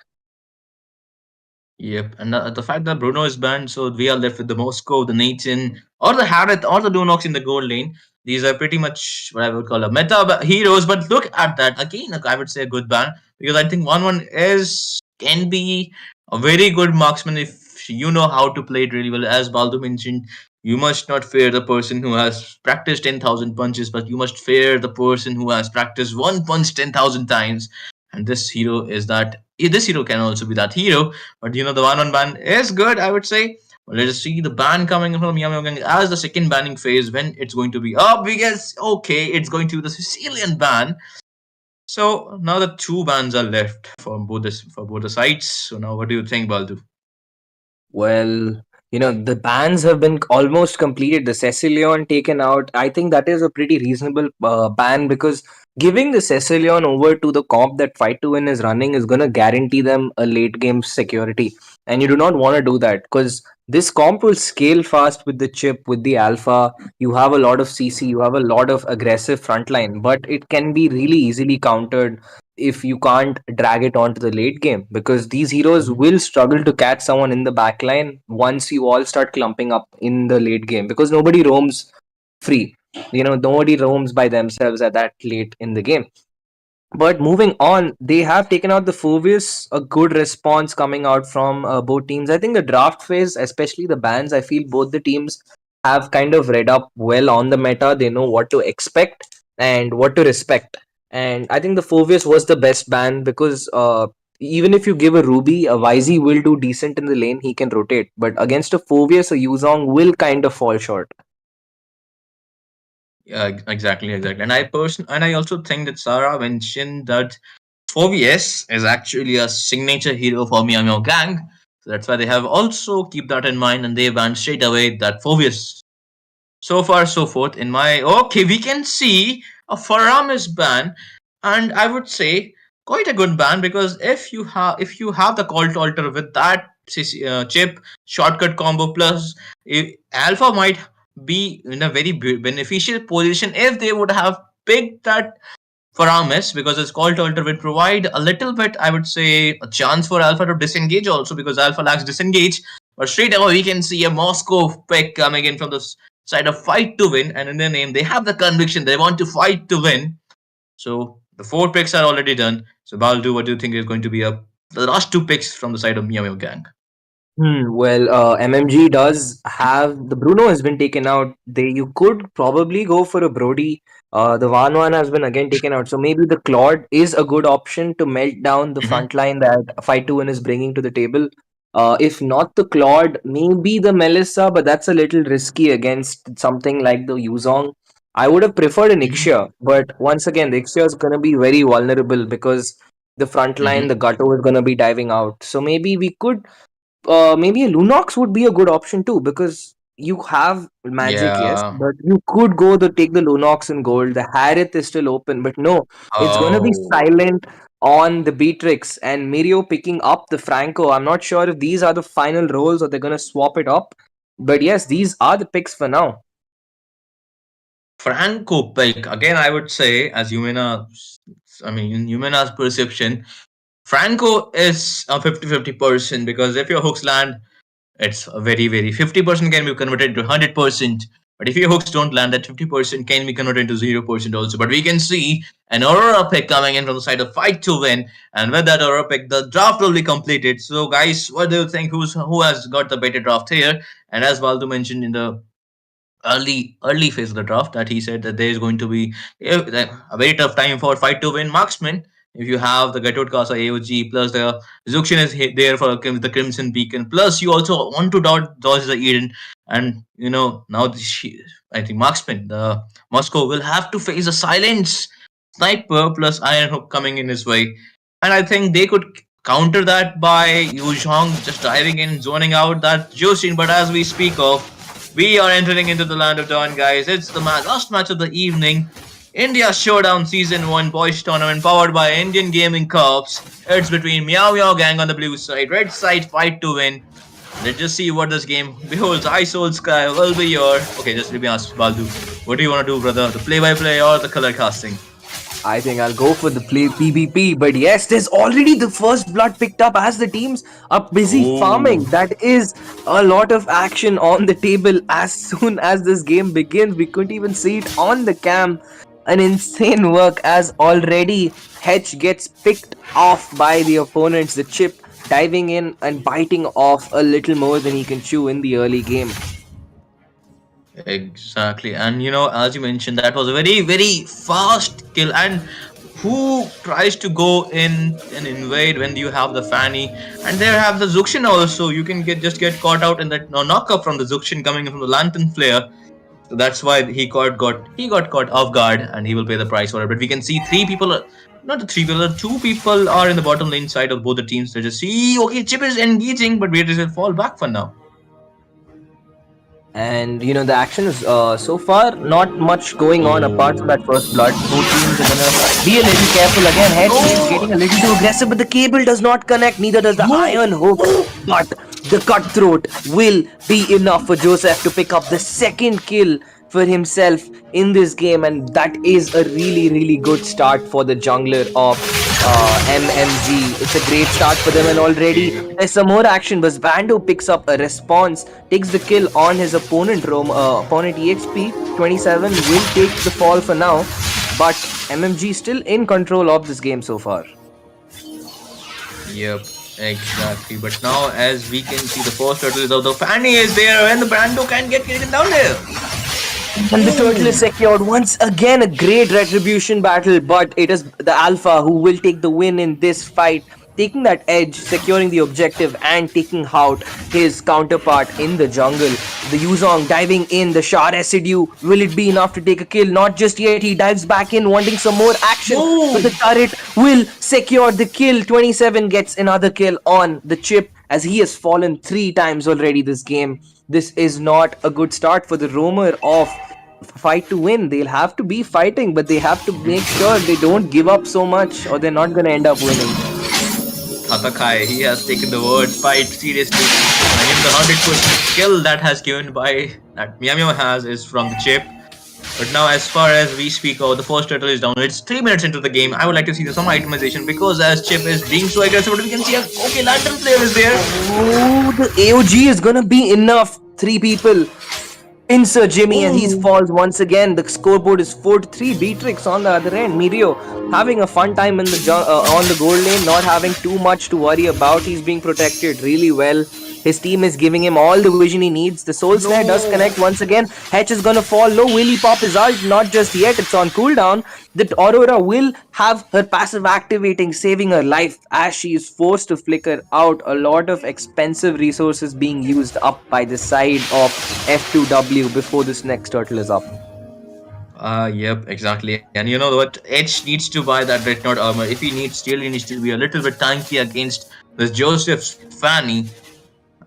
Yep, and the fact that Bruno is banned, so we are left with the Moscow, the Nathan, or the Harith, or the Lunox in the gold lane. These are pretty much what I would call a meta heroes. But look at that again. I would say a good ban because I think one is can be a very good marksman if you know how to play it really well. As Baldo mentioned, you must not fear the person who has practiced 10,000 punches, but you must fear the person who has practiced one punch 10,000 times. And this hero is that. This hero can also be that hero, but the one ban is good, I would say. Well, let us see the ban coming from MeowMeow Gang as the second banning phase when it's going to be up. We guess okay, it's going to be the Sicilian ban. So now the two bans are left for both the sides. So now what do you think, Baldu? Well, the bans have been almost completed. The Cecilion taken out. I think that is a pretty reasonable ban because giving the Cecilion over to the comp that Fight to Win is running is going to guarantee them a late game security. And you do not want to do that because this comp will scale fast with the chip, with the alpha. You have a lot of CC, you have a lot of aggressive frontline, but it can be really easily countered if you can't drag it on to the late game because these heroes will struggle to catch someone in the back line once you all start clumping up in the late game because nobody roams free. Nobody roams by themselves at that late in the game. But moving on, they have taken out the Phobius, a good response coming out from both teams. I think the draft phase, especially the bans, I feel both the teams have kind of read up well on the meta. They know what to expect and what to respect. And I think the Phobius was the best ban because even if you give a Ruby, a Wisey will do decent in the lane. He can rotate. But against a Phobius, a Yuzong will kind of fall short. Yeah, exactly. And I also think that Sarah mentioned that Phobius is actually a signature hero for MeowMeow Gang. So that's why they have also keep that in mind and they banned straight away that Phobius. So far, so forth. In my okay, we can see a Faramis ban, and I would say quite a good ban because if you have the call to alter with that chip shortcut combo plus Alpha might be in a very beneficial position if they would have picked that for Armis because his call to alter will provide a little bit, I would say, a chance for Alpha to disengage also because Alpha lacks disengage. But straight away, we can see a Moscow pick coming in from the side of fight to win, and in their name, they have the conviction they want to fight to win. So the four picks are already done. So Baldu, what do you think is going to be the last two picks from the side of MeowMeow Gang? Well, MMG does have the Bruno has been taken out. You could probably go for a Brody. The Van has been again taken out. So maybe the Claude is a good option to melt down the Hmm. front line that Fight to Win is bringing to the table. If not the Claude, maybe the Melissa, but that's a little risky against something like the Yuzong. I would have preferred an Hmm. Ixia, but once again, the Ixia is going to be very vulnerable because the front line, Hmm. the Gato is going to be diving out. So maybe we could maybe a Lunox would be a good option too because you have magic, yes, Yeah. but you could go to take the Lunox in gold. The Harith is still open, but no, it's gonna be Oh. silent on the Beatrix and Mirio picking up the Franco. I'm not sure if these are the final roles or they're gonna swap it up, but yes, these are the picks for now. Franco pick again. I would say, as Humana, I mean, in Humana's perception, Franco is a 50-50% because if your hooks land, it's a very 50% can be converted to 100%. But if your hooks don't land, that 50% can be converted to 0% also. But we can see an Aurora pick coming in from the side of Fight to Win, and with that Aurora pick, the draft will be completed. So, guys, what do you think? Who has got the better draft here? And as Baldu mentioned in the early phase of the draft that he said that there is going to be a very tough time for fight to win marksman. If you have the Gatot Casa AOG plus the Zuxian is there for the Crimson Beacon, plus you also want to dodge the Eden, and now I think marksman the Moscow will have to face a silence sniper plus Iron Hook coming in his way, and I think they could counter that by Yu Zhong just diving in, zoning out that Joshin. But as we speak of, we are entering into the land of dawn, guys. It's the last match of the evening. India Showdown Season 1 Boys Tournament powered by Indian Gaming Corps. It's between MeowMeow Gang on the blue side, red side fight to win. Let's just see what this game beholds. I Soul Sky will be your. Okay, just let me ask Baldu. What do you want to do, brother? The play by play or the color casting? I think I'll go for the play PvP, but yes, there's already the first blood picked up as the teams are busy farming. That is a lot of action on the table as soon as this game begins. We couldn't even see it on the cam. An insane work as already Hedge gets picked off by the opponents. The chip diving in and biting off a little more than he can chew in the early game. Exactly, and as you mentioned, that was a very, very fast kill. And who tries to go in and invade when you have the Fanny, and there have the Zuxian also? You can get caught out in that knockup from the Zuxian coming from the Lantern Flare. So that's why he got caught off guard, and he will pay the price for it. But we can see two people are in the bottom lane side of both the teams. They just see, okay, Chip is engaging, but Beatrice will fall back for now. And the action is so far not much going on apart from that first blood. Both teams are gonna be a little careful again. Head is getting a little too aggressive, but the cable does not connect. Neither does the Iron Hook. But the cutthroat will be enough for Joseph to pick up the second kill for himself in this game, and that is a really, really good start for the jungler of MMG. It's a great start for them, and already there's some more action. But Bando picks up a response, takes the kill on his opponent. Opponent EXP 27 will take the fall for now, but MMG still in control of this game so far. Yep, exactly. But now, as we can see, the first turtle is out. The Fanny is there, and the Brando can get down there. And the turtle is secured. Once again, a great retribution battle, but it is the Alpha who will take the win in this fight, taking that edge, securing the objective, and taking out his counterpart in the jungle. The Yuzong diving in, the Shah residue. Will it be enough to take a kill? Not just yet. He dives back in, wanting some more action. But the turret will secure the kill. 27 gets another kill on the chip, as he has fallen 3 times already this game. This is not a good start for the roamer of fight to win. They'll have to be fighting, but they have to make sure they don't give up so much, or they're not going to end up winning. Tatakai, he has taken the word fight seriously. And in the 100% skill that has given by that MeowMeow has is from the chip. But now, as far as we speak of, the first turtle is down. It's 3 minutes into the game. I would like to see some itemization, because as Chip is being so aggressive, but we can see okay, Lantern Flare is there. Oh, the AOG is gonna be enough. 3 people. Insert Jimmy, and he falls once again. The scoreboard is 4-3. Beatrix on the other end. Meteor having a fun time in the on the gold lane, not having too much to worry about. He's being protected really well. His team is giving him all the vision he needs. The Soul Snare does connect once again. Hedge is gonna fall low. Will he pop his ult? Not just yet. It's on cooldown. The Aurora will have her passive activating, saving her life as she is forced to flicker out. A lot of expensive resources being used up by the side of F2W before this next turtle is up. Yep, exactly. And you know what? Edge needs to buy that Red Knot armor. If he needs steel, he needs to be a little bit tanky against this Joseph's Fanny.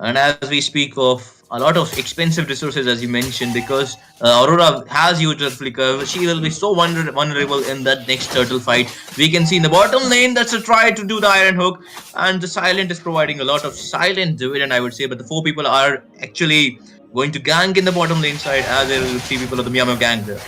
And as we speak of a lot of expensive resources, as you mentioned, because Aurora has used her flicker, she will be so vulnerable in that next turtle fight. We can see in the bottom lane, that's a try to do the Iron Hook, and the Silent is providing a lot of silent dividend, I would say. But the 4 people are actually going to gank in the bottom lane side, as there will be 3 people of the MeowMeow gang there.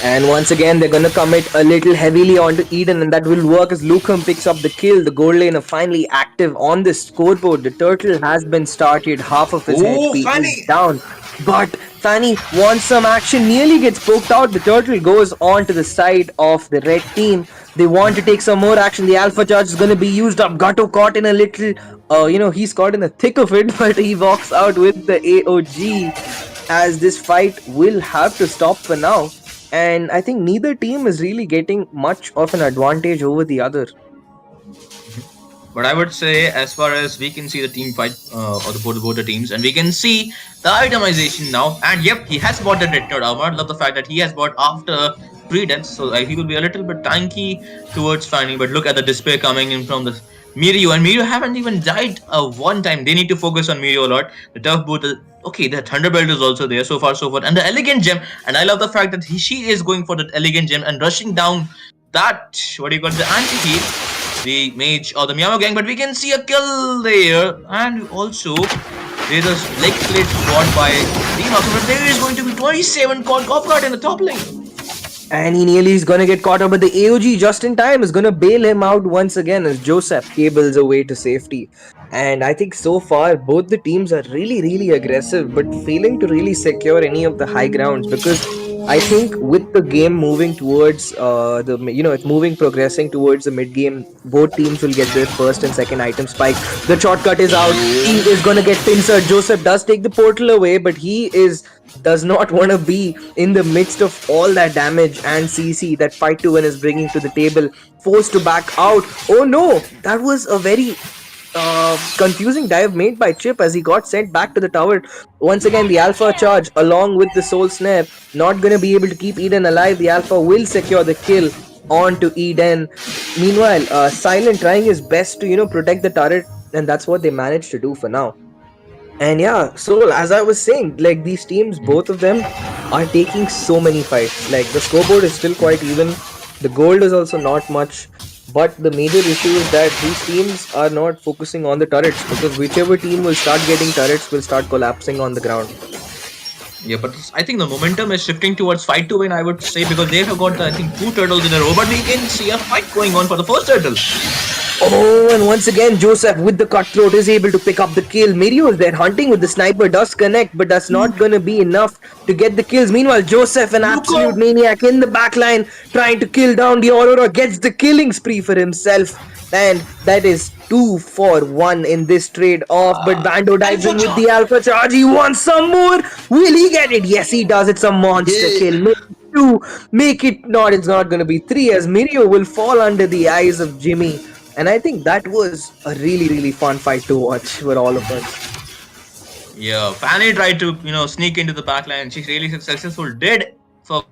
And once again, they're going to commit a little heavily onto Eden, and that will work as Lukham picks up the kill. The gold lane are finally active on the scoreboard. The turtle has been started. Half of his HP is down. But Fanny wants some action, nearly gets poked out. The turtle goes on to the side of the red team. They want to take some more action. The alpha charge is going to be used up. Gato caught in a little, he's caught in the thick of it, but he walks out with the AOG. as this fight will have to stop for now. And I think neither team is really getting much of an advantage over the other. But I would say, as far as we can see the team fight or the both the teams, and we can see the itemization now. And yep, he has bought the Detonate armor. I love the fact that he has bought after 3 deaths, so he will be a little bit tanky towards finding. But look at the display coming in from the Meteor, and Meteor haven't even died one time. They need to focus on Meteor a lot. The tough boot, okay, the Thunderbelt is also there. So far, so good. And the Elegant Gem, and I love the fact that she is going for the Elegant Gem and rushing down that, what do you call it, the anti-heal, the mage or the MeowMeow gang, but we can see a kill there, and also there's a leg split bought by Team Aqua, but there is going to be 27 caught off guard in the top lane. And he nearly is gonna get caught up, but the AOG just in time is gonna bail him out once again as Joseph cables away to safety. And I think so far both the teams are really aggressive, but failing to really secure any of the high grounds, because I think with the game moving towards it's moving progressing towards the mid game, both teams will get their first and second item spike. The shortcut is out. He is gonna get pincered. Joseph does take the portal away, but he does not want to be in the midst of all that damage and CC that Fight to Win is bringing to the table. Forced to back out. Oh no, that was a very confusing dive made by Chip as he got sent back to the tower. Once again, the Alpha charge along with the Soul Snare not gonna be able to keep Eden alive. The Alpha will secure the kill onto Eden. Meanwhile, Silent trying his best to protect the turret, and that's what they managed to do for now. And yeah, so as I was saying, like these teams, both of them are taking so many fights. Like the scoreboard is still quite even. The gold is also not much. But the major issue is that these teams are not focusing on the turrets, because whichever team will start getting turrets will start collapsing on the ground. Yeah, but I think the momentum is shifting towards Fight to Win, I would say, because they have got, I think, 2 turtles in a row, but we can see a fight going on for the first turtle. Oh, and once again, Joseph with the cutthroat is able to pick up the kill. Mirio is there hunting with the sniper, does connect, but that's not gonna be enough to get the kills. Meanwhile, Joseph, an absolute maniac in the backline, trying to kill down the Aurora, gets the killing spree for himself. And that is 2 for 1 in this trade off. But Bando dives in with the Alpha charge. He wants some more. Will he get it? Yes, he does. It's a monster kill. Make it 2. Make it not. It's not gonna be 3, as Mirio will fall under the eyes of Jimmy. And I think that was a really fun fight to watch for all of us. Yeah, Fanny tried to sneak into the backline. She's really successful. Did for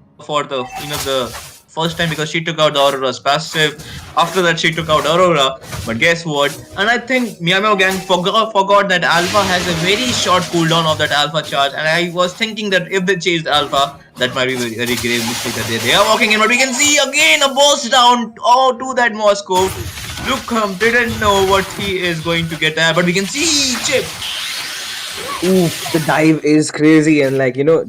the the first time, because she took out the Aurora's passive. After that, she took out Aurora. But guess what? And I think MeowMeow gang forgot that Alpha has a very short cooldown of that Alpha charge. And I was thinking that if they chased Alpha, that might be a very grave mistake that they are walking in. But we can see again a burst down to that Moscow. Luke didn't know what he is going to get at, but we can see Chip. Oof, the dive is crazy, and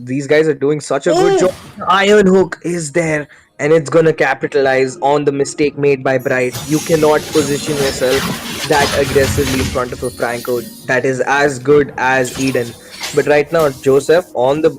these guys are doing such a good job. Iron Hook is there, and it's gonna capitalize on the mistake made by Bright. You cannot position yourself that aggressively in front of a Franco that is as good as Eden. But right now, Joseph on the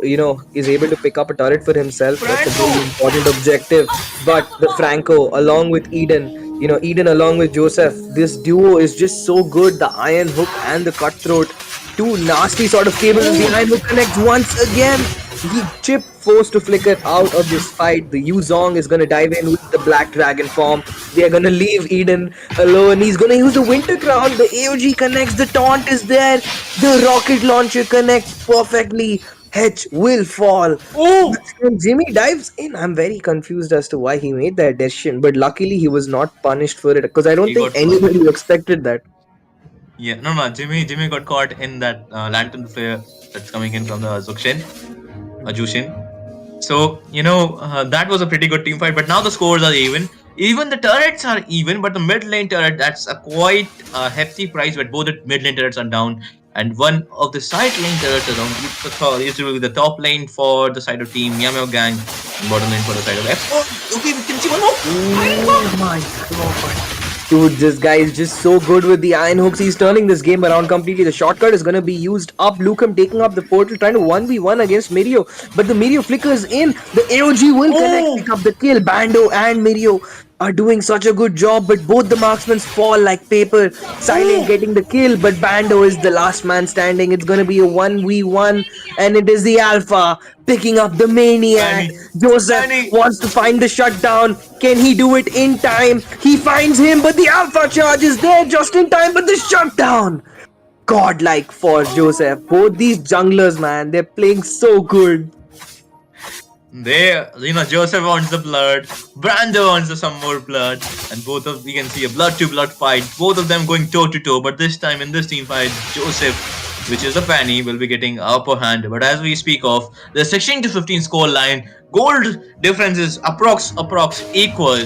is able to pick up a turret for himself. That's a very important objective. But the Franco along with Eden. Eden along with Joseph, this duo is just so good. The Iron Hook and the Cutthroat, 2 nasty sort of cables. The Iron Hook connects once again. The Chip forced to flicker out of this fight. The Yuzong is gonna dive in with the Black Dragon form. They are gonna leave Eden alone. He's gonna use the Winter Crown. The AOG connects. The taunt is there. The rocket launcher connects perfectly. Hedge will fall. Oh! And Jimmy dives in. I'm very confused as to why he made that decision, but luckily he was not punished for it, because I don't think anybody expected that. Yeah, no, Jimmy got caught in that lantern flare that's coming in from the Jushin. So that was a pretty good team fight. But now the scores are even. Even the turrets are even, but the mid lane turret, that's a quite hefty price. But both the mid lane turrets are down. And one of the side lane turrets are down. Used to be the top lane for the side of team MeowMeow gang, and bottom lane for the side of F. Oh, okay, we can see one more. Oh my god. Dude, this guy is just so good with the Iron Hooks. He's turning this game around completely. The shortcut is going to be used up. Lukem taking up the portal, trying to 1v1 against Mirio. But the Mirio flickers in. The AOG will connect, pick up the kill. Bando and Mirio are doing such a good job, but both the marksmen fall like paper. Silent getting the kill, but Bando is the last man standing. It's gonna be a 1v1, and it is the Alpha picking up the maniac. Fanny, Joseph Fanny. wants to find the shutdown. Can he do it in time? He finds him, but the Alpha charge is there just in time, but the shutdown. Godlike for Joseph. Both these junglers, man, they're playing so good. They, Joseph wants the blood, Brando wants some more blood, and both of we can see a blood to blood fight. Both of them going toe to toe, but this time in this team fight, Joseph, which is a Fanny, will be getting upper hand. But as we speak of the 16 to 15 score line, gold difference is approx equal.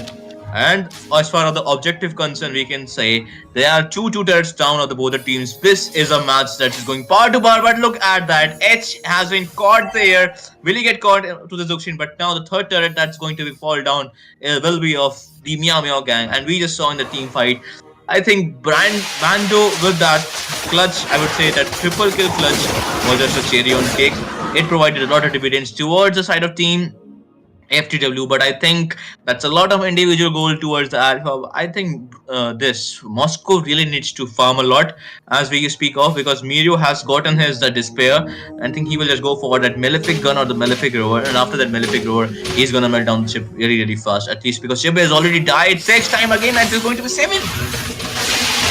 And as far as the objective concern, we can say there are two turrets down of the both the teams. This is a match that is going par to par. But look at that, H has been caught there. Will he get caught to the Zuxin? But now the third turret that's going to be fall down will be of the MeowMeow gang. And we just saw in the team fight, I think Bando with that clutch, I would say that triple kill clutch was just a cherry on cake. It provided a lot of dividends towards the side of team F2W, but I think that's a lot of individual goal towards the Alpha. I think this Moscow really needs to farm a lot as we speak of, because Mirio has gotten his the despair. I think he will just go for that Malefic gun or the Malefic rover, and after that Malefic rover, he's gonna melt down the ship really fast. At least because Ship has already died 6 times again, and it's going to be 7.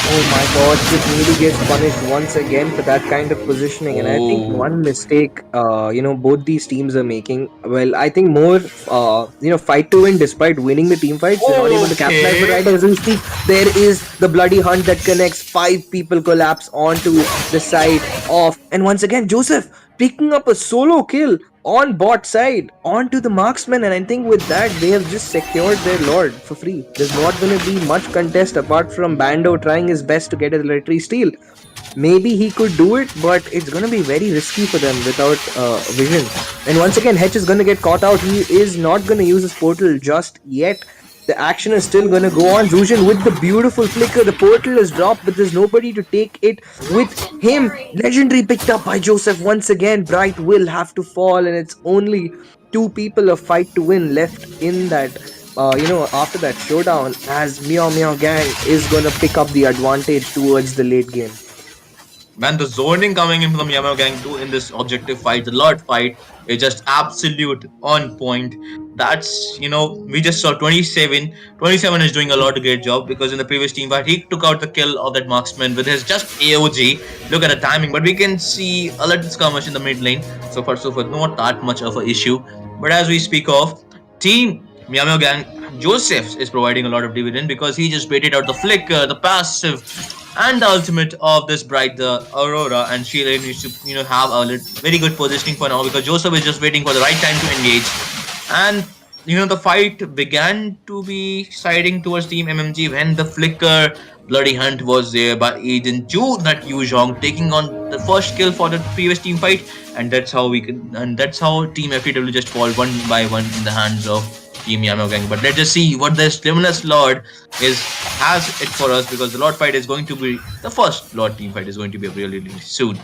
Oh my god, Chip really gets punished once again for that kind of positioning. And I think one mistake, both these teams are making. Well, I think more, fight to win despite winning the team fights. They're not able to capitalize. But right as we speak, there is the bloody hunt that connects. 5 people collapse onto the side of. And once again, Joseph picking up a solo kill on bot side onto the marksman, and I think with that they have just secured their lord for free. There's not going to be much contest apart from Bando trying his best to get a military steal. Maybe he could do it, but it's going to be very risky for them without vision. And once again, Hedge is going to get caught out. He is not going to use his portal just yet. The action is still going to go on. Zuzhin with the beautiful flicker. The portal is dropped, but there's nobody to take it with him. Legendary picked up by Joseph once again. Bright will have to fall, and it's only 2 people of fight to win left in that, after that showdown, as MeowMeow gang is going to pick up the advantage towards the late game. Man, the zoning coming in from Yamaha Gang 2 in this objective fight, the Lord fight, is just absolute on point. That's, we just saw 27. 27 is doing a lot of great job, because in the previous team fight, he took out the kill of that marksman with his just AOG. Look at the timing, but we can see a little skirmish in the mid lane. So far, not that much of an issue. But as we speak of, team MeowMeow Gang, Joseph is providing a lot of dividend because he just baited out the flicker, the passive, and the ultimate of this Bright, the Aurora, and she really needs to have a very good positioning for now, because Joseph is just waiting for the right time to engage. And the fight began to be siding towards Team MMG when the flicker bloody hunt was there by Agent Ju, that Yuzhong, taking on the first kill for the previous team fight, and that's how Team FTW just fall one by one in the hands of Team Yamo Gang. But let's just see what this Luminous Lord has it for us, because the Lord fight is going to be the first Lord team fight is going to be really soon.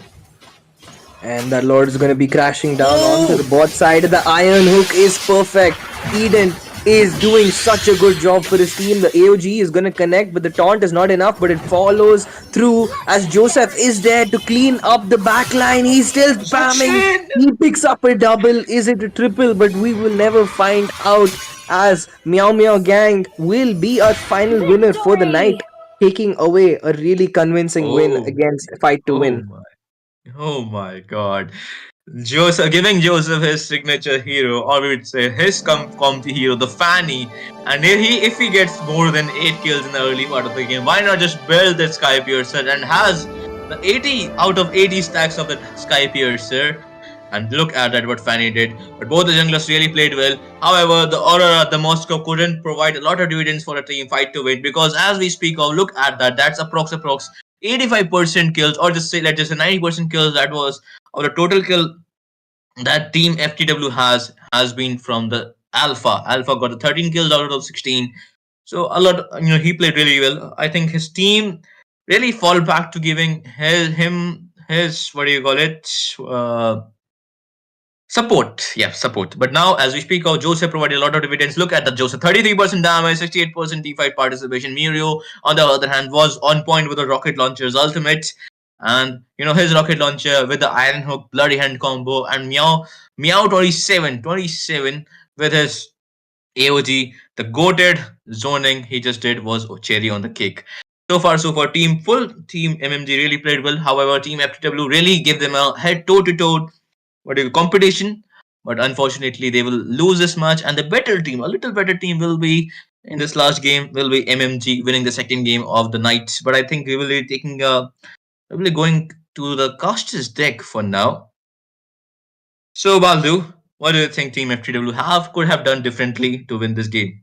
And that Lord is going to be crashing down onto the bot side. The Iron Hook is perfect. Eden is doing such a good job for his team. The AOG is going to connect, but the taunt is not enough, but it follows through as Joseph is there to clean up the backline. He's still spamming. He picks up a double. Is it a triple? But we will never find out, as MeowMeow Gang will be our final winner for the night, taking away a really convincing win against Fight to Win. Oh my god. Joseph, giving Joseph his signature hero, or we would say his comfy hero, the Fanny. And if he gets more than 8 kills in the early part of the game, why not just build that Sky Piercer and has the 80 out of 80 stacks of the Sky Piercer? And look at that, what Fanny did. But both the junglers really played well. However, the Aurora, the Moscow couldn't provide a lot of dividends for a team fight to win, because as we speak of, look at that, that's approx 85% kills, or let's just say 90% kills. That was of the total kill that Team FTW has been from the Alpha. Alpha got the 13 kills out of 16. So a lot, he played really well. I think his team really fall back to giving him his what do you call it? Support, yeah, support. But now, as we speak of, Joseph provided a lot of dividends. Look at the Joseph, 33% damage, 68% T5 participation. Mirio, on the other hand, was on point with the rocket launcher's ultimate. And, his rocket launcher with the Iron Hook, Bloody Hand combo, and Meow 27 with his AOG, the goated zoning he just did was cherry on the cake. So far, so far, team MMG really played well. However, team F2W really gave them a head toe to toe competition. But unfortunately, they will lose this match, and the better team, a little better team, will be in this last game. Will be MMG winning the second game of the night. But I think we will be we will be going to the casters deck for now. So Baldu, what do you think Team F3W could have done differently to win this game?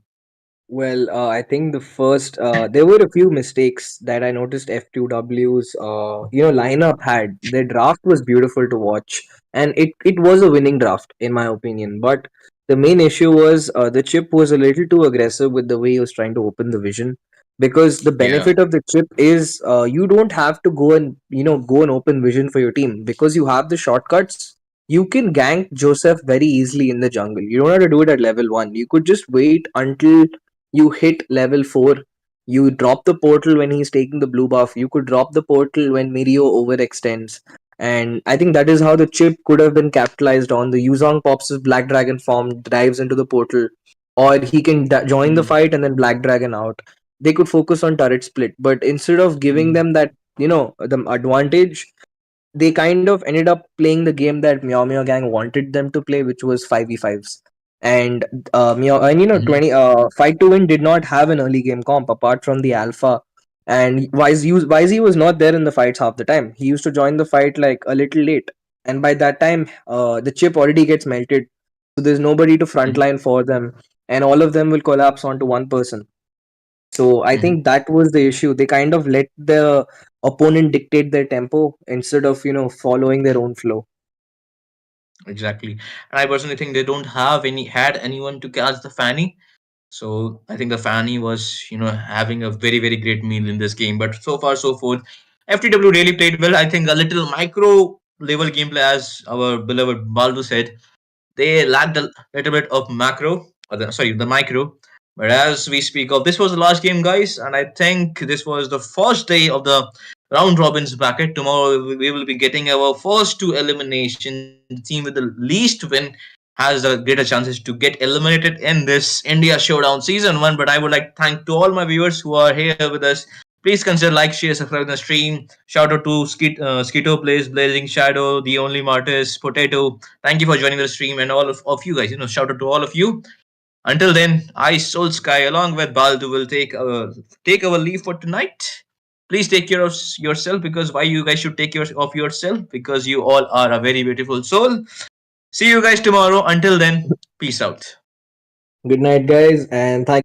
Well, I think the first there were a few mistakes that I noticed F2W's lineup had. Their draft was beautiful to watch, and it was a winning draft in my opinion. But the main issue was the chip was a little too aggressive with the way he was trying to open the vision. Because the Yeah. benefit of the chip is you don't have to go and open vision for your team because you have the shortcuts. You can gank Joseph very easily in the jungle. You don't have to do it at level 1. You could just wait until you hit level 4. You drop the portal when he's taking the blue buff. You could drop the portal when Mirio overextends. And I think that is how the chip could have been capitalized on. The Yuzong pops his Black Dragon form, dives into the portal, or he can join the Mhm. fight and then Black Dragon out. They could focus on turret split, but instead of giving Mhm. them that, the advantage, they kind of ended up playing the game that MeowMeow gang wanted them to play, which was 5v5s. And Mhm. 5 to win did not have an early game comp apart from the alpha. And YZ was not there in the fights half the time. He used to join the fight like a little late. And by that time, the chip already gets melted. So there's nobody to Mhm. frontline for them. And all of them will collapse onto one person. So I Mhm. think that was the issue. They kind of let the opponent dictate their tempo instead of, following their own flow. Exactly. And I personally think they don't have had anyone to catch the Fanny. So I think the Fanny was, having a very, very great meal in this game. But so far, so forth, FTW really played well. I think a little micro level gameplay, as our beloved Baldu said, they lacked a little bit of the micro. But as we speak of, this was the last game, guys, and I think this was the first day of the round robins bracket. Tomorrow we will be getting our first two eliminations. The team with the least win has the greater chances to get eliminated in this India Showdown season 1. But I would like to thank to all my viewers who are here with us. Please consider like, share, subscribe to the stream. Shout out to Skito Plays, Blazing Shadow, The Only Martyrs, Potato. Thank you for joining the stream and all of you guys. Shout out to all of you. Until then, I Soul Sky along with Baldu will take our leave for tonight. Please take care of yourself, because why you guys should take care of yourself, because you all are a very beautiful soul. See you guys tomorrow. Until then, peace out. Good night, guys, and thank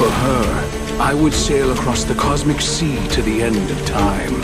For her, I would sail across the cosmic sea to the end of time.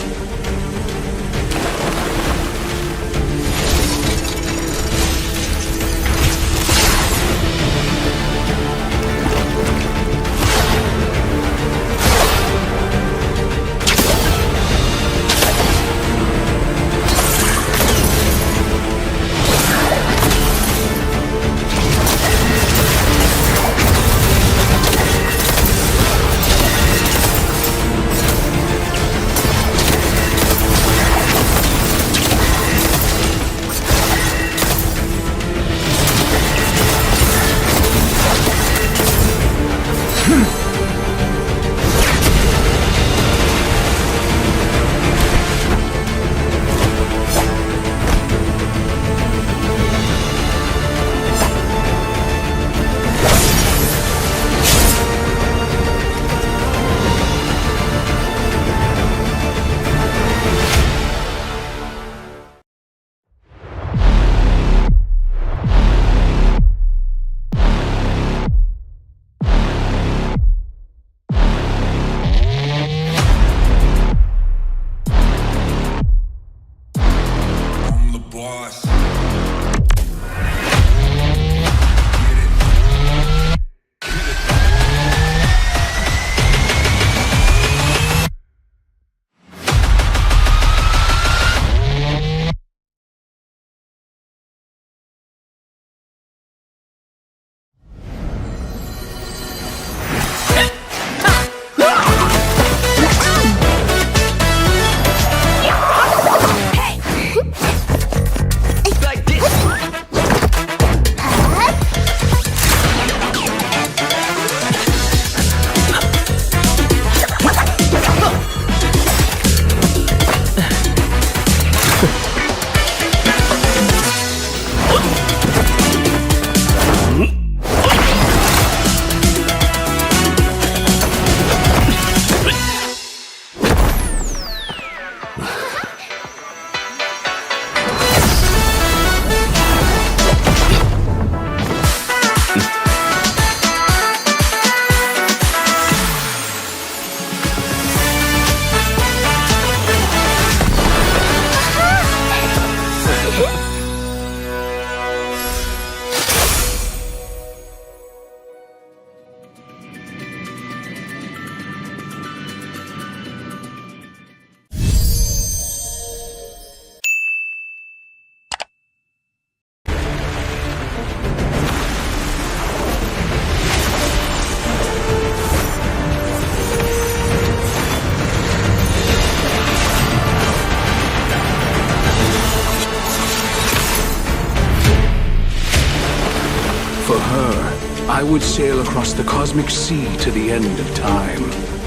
would sail across the cosmic sea to the end of time.